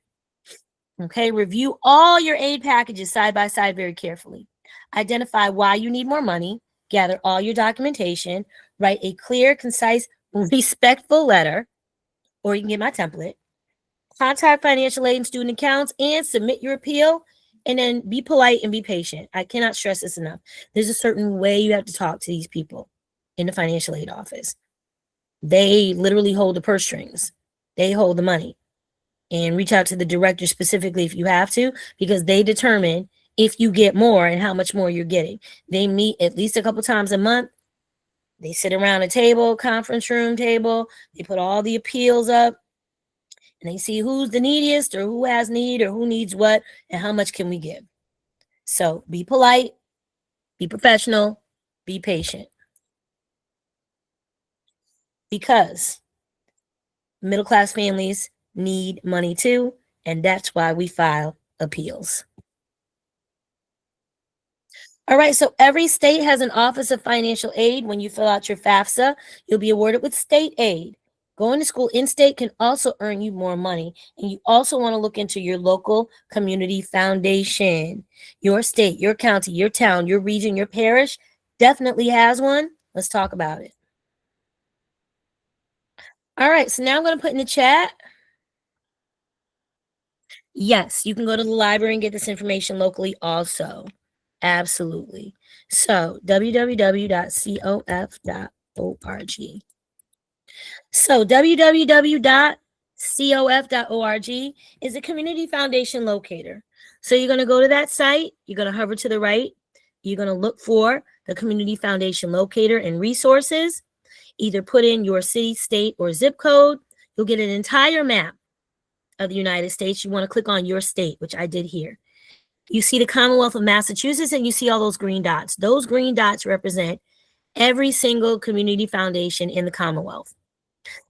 Speaker 1: Okay, review all your aid packages side by side very carefully. Identify why you need more money, gather all your documentation, write a clear, concise, respectful letter, or you can get my template. Contact financial aid and student accounts and submit your appeal. And then be polite and be patient. I cannot stress this enough. There's a certain way you have to talk to these people in the financial aid office. They literally hold the purse strings. They hold the money. And reach out to the director specifically if you have to, because they determine if you get more and how much more you're getting. They meet at least a couple times a month. They sit around a table, conference room table. They put all the appeals up. And they see who's the neediest or who has need or who needs what and how much can we give. So be polite, be professional, be patient. Because middle-class families need money too, and that's why we file appeals. All right, so every state has an Office of Financial Aid. When you fill out your FAFSA, you'll be awarded with state aid. Going to school in-state can also earn you more money, and you also want to look into your local community foundation. Your state, your county, your town, your region, your parish definitely has one. Let's talk about it. All right, so now I'm going to put in the chat. Yes, you can go to the library and get this information locally also. Absolutely. So www.cof.org. So www.cof.org is a community foundation locator. So you're going to go to that site. You're going to hover to the right. You're going to look for the community foundation locator and resources. Either put in your city, state, or zip code. You'll get an entire map of the United States. You want to click on your state, which I did here. You see the Commonwealth of Massachusetts and you see all those green dots. Those green dots represent every single community foundation in the Commonwealth.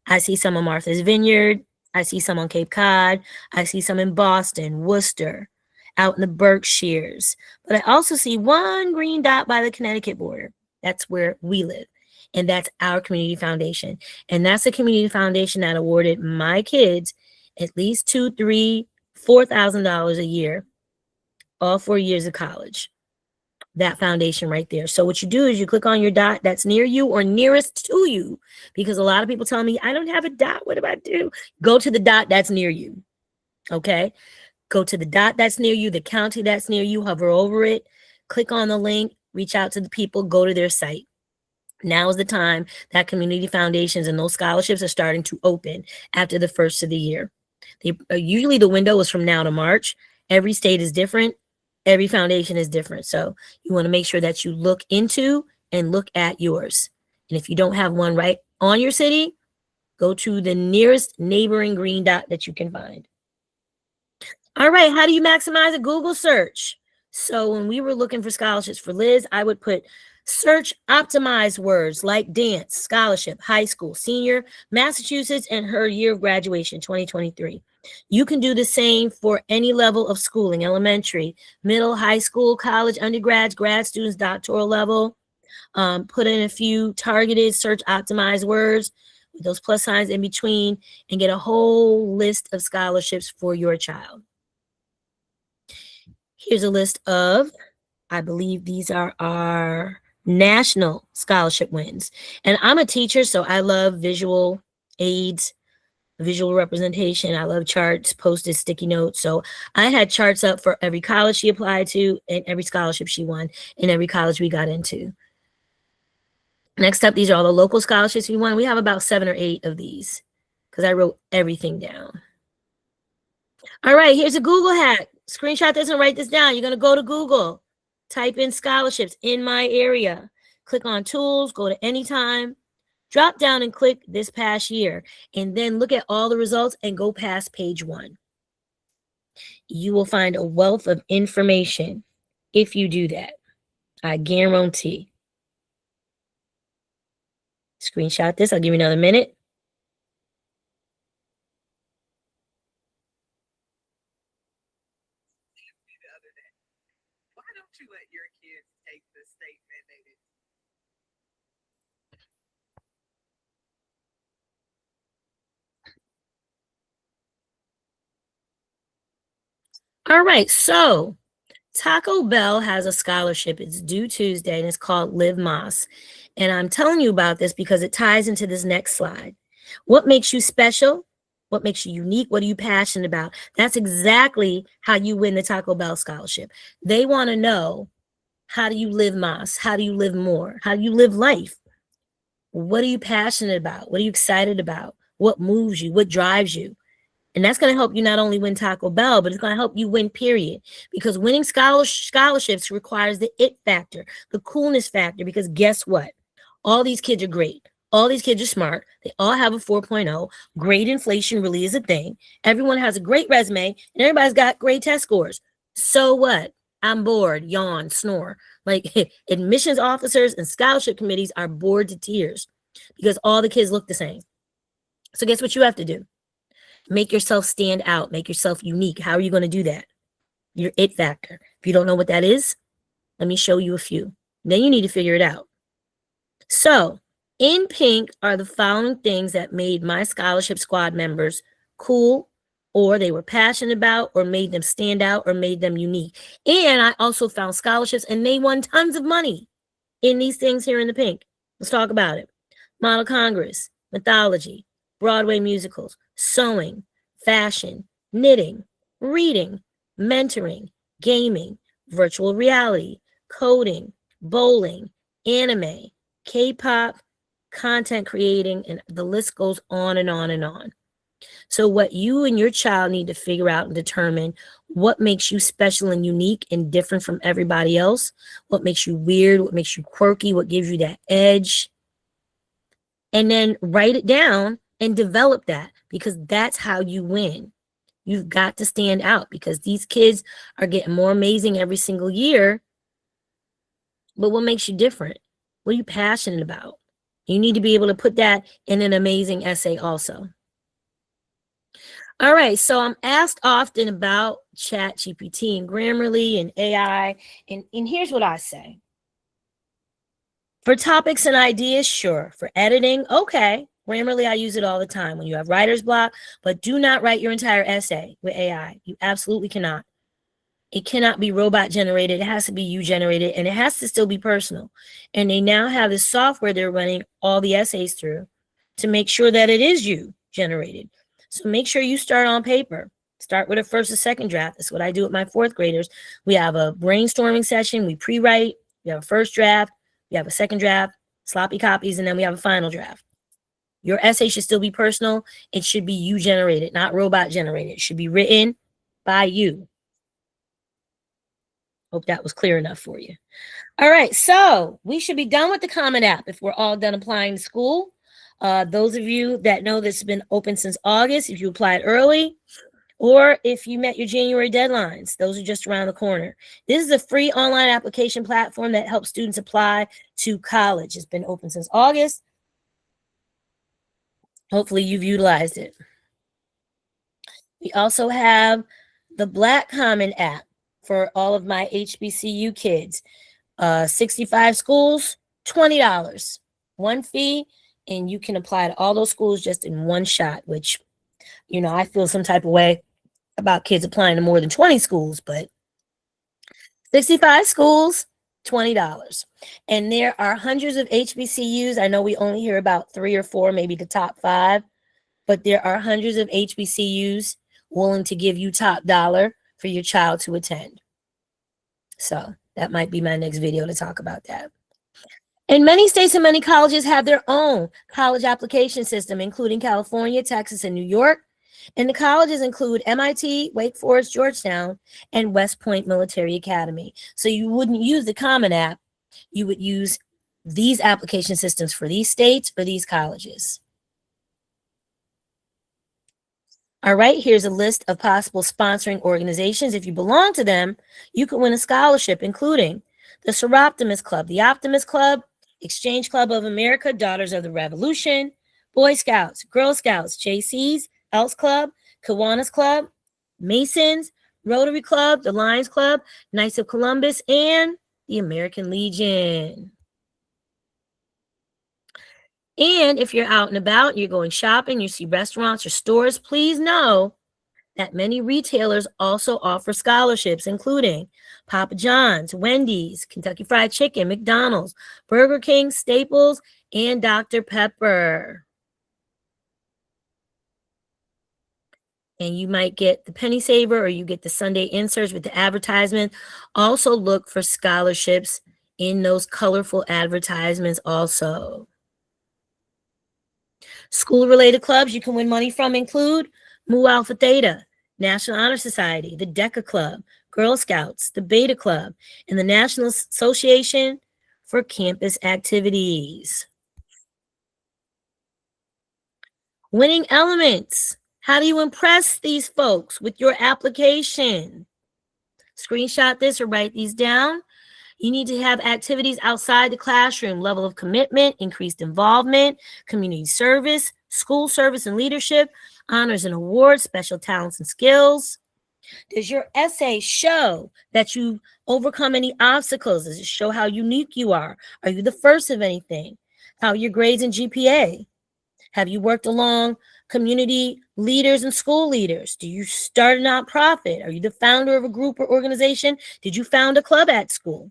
Speaker 1: I see some on Martha's Vineyard. I see some on Cape Cod. I see some in Boston, Worcester, out in the Berkshires. But I also see one green dot by the Connecticut border. That's where we live. And that's our community foundation. And that's the community foundation that awarded my kids at least $2,000, $3,000, $4,000 a year, all 4 years of college. That foundation right there. So what you do is you click on your dot that's near you or nearest to you, because a lot of people tell me, I don't have a dot. What do I do? Go to the dot that's near you. Okay. Go to the dot that's near you, the county that's near you, hover over it, click on the link, reach out to the people, go to their site. Now is the time that community foundations and those scholarships are starting to open after the first of the year. Usually the window is from now to March. Every state is different. Every foundation is different. So you want to make sure that you look into and look at yours. And if you don't have one right on your city, go to the nearest neighboring green dot that you can find. All right, how do you maximize a Google search? So when we were looking for scholarships for Liz, I would put search optimized words like dance, scholarship, high school, senior, Massachusetts, and her year of graduation, 2023. You can do the same for any level of schooling, elementary, middle, high school, college, undergrads, grad students, doctoral level. Put in a few targeted search optimized words with those plus signs in between and get a whole list of scholarships for your child. Here's a list of, I believe these are our national scholarship wins. And I'm a teacher, so I love visual aids, visual representation. I love charts, posted sticky notes. So I had charts up for every college she applied to and every scholarship she won and every college we got into. Next up, these are all the local scholarships we won. We have about 7 or 8 of these because I wrote everything down. All right, here's a Google hack. Screenshot this and write this down. You're going to go to Google, type in scholarships in my area, click on tools, go to anytime, drop down and click this past year, and then look at all the results and go past page 1. You will find a wealth of information if you do that. I guarantee. Screenshot this. I'll give you another minute.
Speaker 4: Why don't you let your kids take the state mandated?
Speaker 1: All right, so Taco Bell has a scholarship. It's due Tuesday, and it's called Live Más. And I'm telling you about this because it ties into this next slide. What makes you special? What makes you unique? What are you passionate about? That's exactly how you win the Taco Bell scholarship. They want to know, how do you live más? How do you live more? How do you live life? What are you passionate about? What are you excited about? What moves you? What drives you? And that's going to help you not only win Taco Bell, but it's going to help you win, period. Because winning scholarships requires the it factor, the coolness factor, because guess what? All these kids are great. All these kids are smart. They all have a 4.0. Grade inflation really is a thing. Everyone has a great resume, and everybody's got great test scores. So what? I'm bored, yawn, snore. Like admissions officers and scholarship committees are bored to tears because all the kids look the same. So guess what you have to do? Make yourself stand out. Make yourself unique. How are you going to do that? Your it factor. If you don't know what that is, let me show you a few. Then you need to figure it out. So in pink are the following things that made my scholarship squad members cool, or they were passionate about, or made them stand out, or made them unique. And I also found scholarships, and they won tons of money in these things here in the pink. Let's talk about it. Model Congress, mythology, Broadway musicals, sewing, fashion, knitting, reading, mentoring, gaming, virtual reality, coding, bowling, anime, K-pop, content creating, and the list goes on and on and on. So what you and your child need to figure out and determine what makes you special and unique and different from everybody else, what makes you weird, what makes you quirky, what gives you that edge, and then write it down and develop that, because that's how you win. You've got to stand out because these kids are getting more amazing every single year. But what makes you different? What are you passionate about? You need to be able to put that in an amazing essay also. All right, so I'm asked often about ChatGPT and Grammarly and AI, and here's what I say. For topics and ideas, sure. For editing, okay. Grammarly, I use it all the time when you have writer's block, but do not write your entire essay with AI. You absolutely cannot. It cannot be robot generated. It has to be you generated, and it has to still be personal. And they now have this software they're running all the essays through to make sure that it is you generated. So make sure you start on paper. Start with a first or second draft. That's what I do with my fourth graders. We have a brainstorming session. We pre-write. We have a first draft. We have a second draft, sloppy copies, and then we have a final draft. Your essay should still be personal. It should be you generated, not robot generated. It should be written by you. Hope that was clear enough for you. All right, so we should be done with the Common App if we're all done applying to school. Those of you that know this has been open since August, if you applied early, or if you met your January deadlines, those are just around the corner. This is a free online application platform that helps students apply to college. It's been open since August. Hopefully you've utilized it. We also have the Black Common app for all of my HBCU kids. 65 schools, $20. One fee, and you can apply to all those schools just in one shot, which, you know, I feel some type of way about kids applying to more than 20 schools, but 65 schools, $20. And there are hundreds of HBCUs. I know we only hear about 3 or 4, maybe the top 5, but there are hundreds of HBCUs willing to give you top dollar for your child to attend. So that might be my next video to talk about that. And many states and many colleges have their own college application system, including California, Texas, and New York. And the colleges include MIT, Wake Forest, Georgetown, and West Point Military Academy. So you wouldn't use the Common App. You would use these application systems for these states or these colleges. All right, here's a list of possible sponsoring organizations. If you belong to them, you could win a scholarship, including the Seroptimus Club, the Optimist Club, Exchange Club of America, Daughters of the Revolution, Boy Scouts, Girl Scouts, JCs, Elks Club, Kiwanis Club, Masons, Rotary Club, the Lions Club, Knights of Columbus, and the American Legion. And if you're out and about, you're going shopping, you see restaurants or stores, please know that many retailers also offer scholarships, including Papa John's, Wendy's, Kentucky Fried Chicken, McDonald's, Burger King, Staples, and Dr. Pepper. And you might get the penny saver or you get the Sunday inserts with the advertisement. Also look for scholarships in those colorful advertisements also. School-related clubs you can win money from include Mu Alpha Theta, National Honor Society, the DECA Club, Girl Scouts, the Beta Club, and the National Association for Campus Activities. Winning elements. How do you impress these folks with your application? Screenshot this or write these down. You need to have activities outside the classroom, level of commitment, increased involvement, community service, school service and leadership, honors and awards, special talents and skills. Does your essay show that you've overcome any obstacles? Does it show how unique you are? Are you the first of anything? How are your grades and GPA? Have you worked along community leaders and school leaders? Do you start a nonprofit? Are you the founder of a group or organization? Did you found a club at school?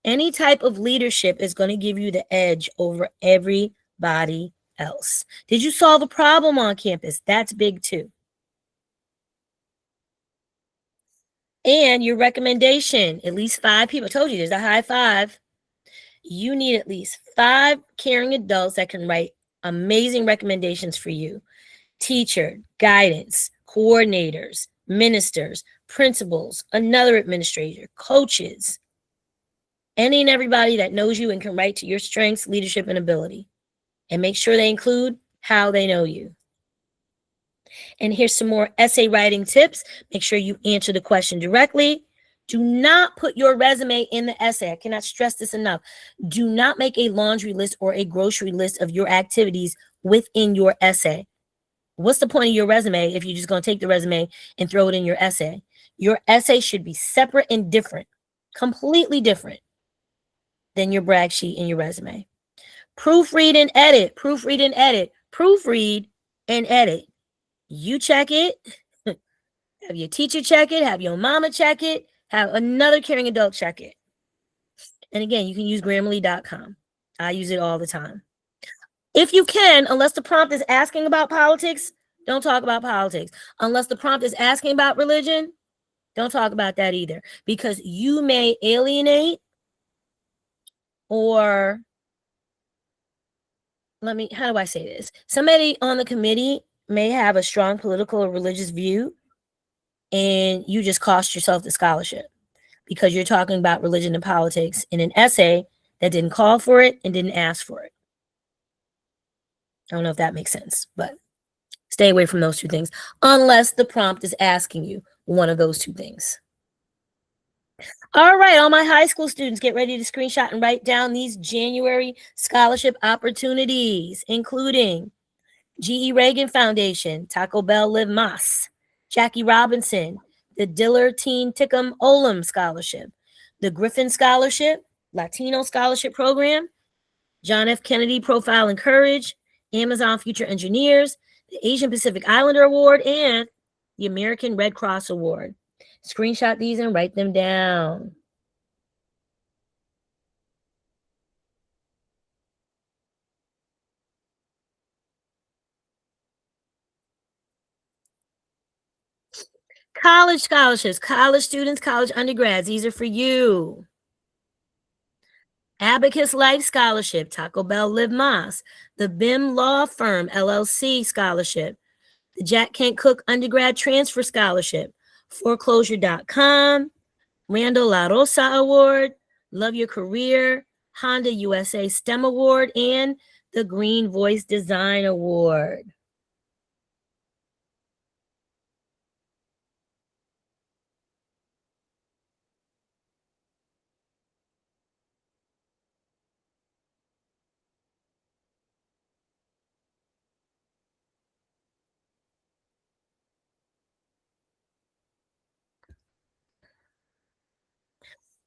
Speaker 1: Any type of leadership is going to give you the edge over everybody else. Did you solve a problem on campus? That's big too. And your recommendation, at least 5 people. I told you there's a high 5. You need at least 5 caring adults that can write amazing recommendations for you. Teacher, guidance, coordinators, ministers, principals, another administrator, coaches, any and everybody that knows you and can write to your strengths, leadership, and ability. And make sure they include how they know you. And here's some more essay writing tips. Make sure you answer the question directly. Do not put your resume in the essay. I cannot stress this enough. Do not make a laundry list or a grocery list of your activities within your essay. What's the point of your resume if you're just going to take the resume and throw it in your essay? Your essay should be separate and different, completely different. than your brag sheet and your resume. Proofread and edit, proofread and edit, proofread and edit. You check it, have your teacher check it, have your mama check it, have another caring adult check it. And again, you can use Grammarly.com. I use it all the time. If you can, unless the prompt is asking about politics, don't talk about politics. Unless the prompt is asking about religion, don't talk about that either, because you may alienate or how do I say this? Somebody on the committee may have a strong political or religious view, and you just cost yourself the scholarship because you're talking about religion and politics in an essay that didn't call for it and didn't ask for it. I don't know if that makes sense, but stay away from those two things unless the prompt is asking you one of those two things. All right, all my high school students, get ready to screenshot and write down these January scholarship opportunities, including G.E. Reagan Foundation, Taco Bell Live Mas, Jackie Robinson, the Diller Teen Tickum Olam Scholarship, the Griffin Scholarship, Latino Scholarship Program, John F. Kennedy Profile and Courage, Amazon Future Engineers, the Asian Pacific Islander Award, and the American Red Cross Award. Screenshot these and write them down. College scholarships, college students, college undergrads, these are for you. Abacus Life Scholarship, Taco Bell Live Mas, the BIM Law Firm LLC Scholarship, the Jack Kent Cook Undergrad Transfer Scholarship, Foreclosure.com, Randall La Rosa Award, Love Your Career, Honda USA STEM Award, and the Green Voice Design Award.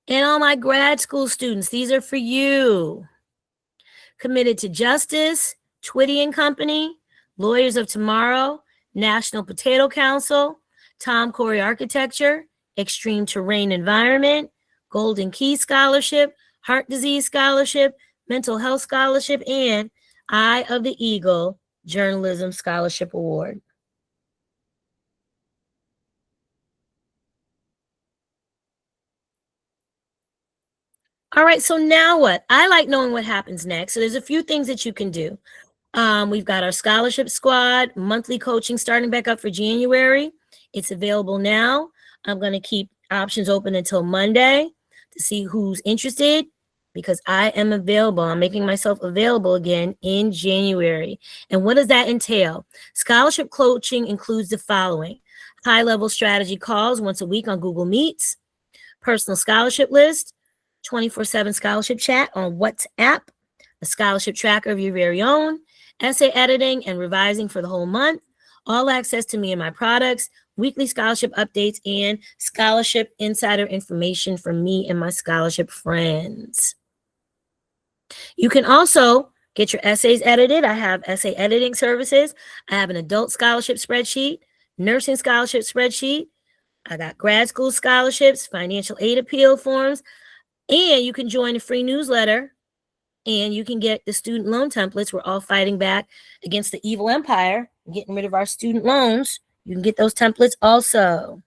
Speaker 1: And all my grad school students, these are for you. Committed to Justice, Twitty and Company, Lawyers of Tomorrow, National Potato Council, Tom Corey Architecture, Extreme Terrain Environment, Golden Key Scholarship, Heart Disease Scholarship, Mental Health Scholarship, and Eye of the Eagle Journalism Scholarship Award. All right, so now what? I like knowing what happens next. So there's a few things that you can do. We've got our scholarship squad, monthly coaching starting back up for January. It's available now. I'm going to keep options open until Monday to see who's interested because I am available. I'm making myself available again in January. And what does that entail? Scholarship coaching includes the following: high-level strategy calls once a week on Google Meets, personal scholarship list, 24/7 scholarship chat on WhatsApp, a scholarship tracker of your very own, essay editing and revising for the whole month, all access to me and my products, weekly scholarship updates, and scholarship insider information from me and my scholarship friends. You can also get your essays edited. I have essay editing services. I have an adult scholarship spreadsheet, nursing scholarship spreadsheet. I got grad school scholarships, financial aid appeal forms, and you can join a free newsletter and you can get the student loan templates. We're all fighting back against the evil empire, getting rid of our student loans. You can get those templates also.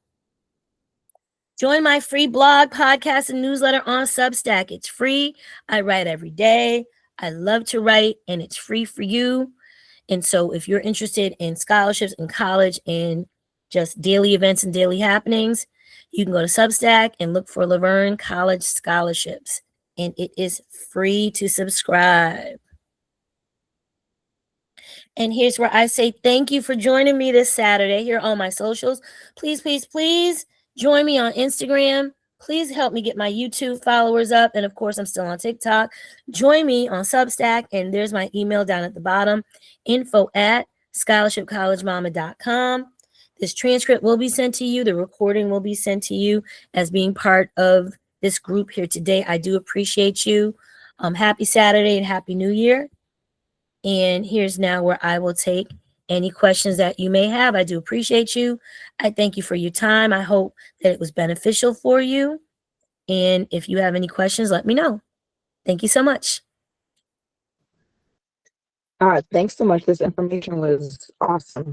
Speaker 1: Join my free blog, podcast, and newsletter on Substack. It's free. I write every day. I love to write, and it's free for you. And so if you're interested in scholarships in college and just daily events and daily happenings, you can go to Substack and look for Laverne College Scholarships, and it is free to subscribe. And here's where I say thank you for joining me this Saturday here on my socials. Please, please, please join me on Instagram. Please help me get my YouTube followers up. And of course, I'm still on TikTok. Join me on Substack, and there's my email down at the bottom, info@scholarshipcollegemama.com. This transcript will be sent to you. The recording will be sent to you as being part of this group here today. I do appreciate you. Happy Saturday and Happy New Year. And here's now where I will take any questions that you may have. I do appreciate you. I thank you for your time. I hope that it was beneficial for you. And if you have any questions, let me know. Thank you so much.
Speaker 3: Thanks so much. This information was awesome.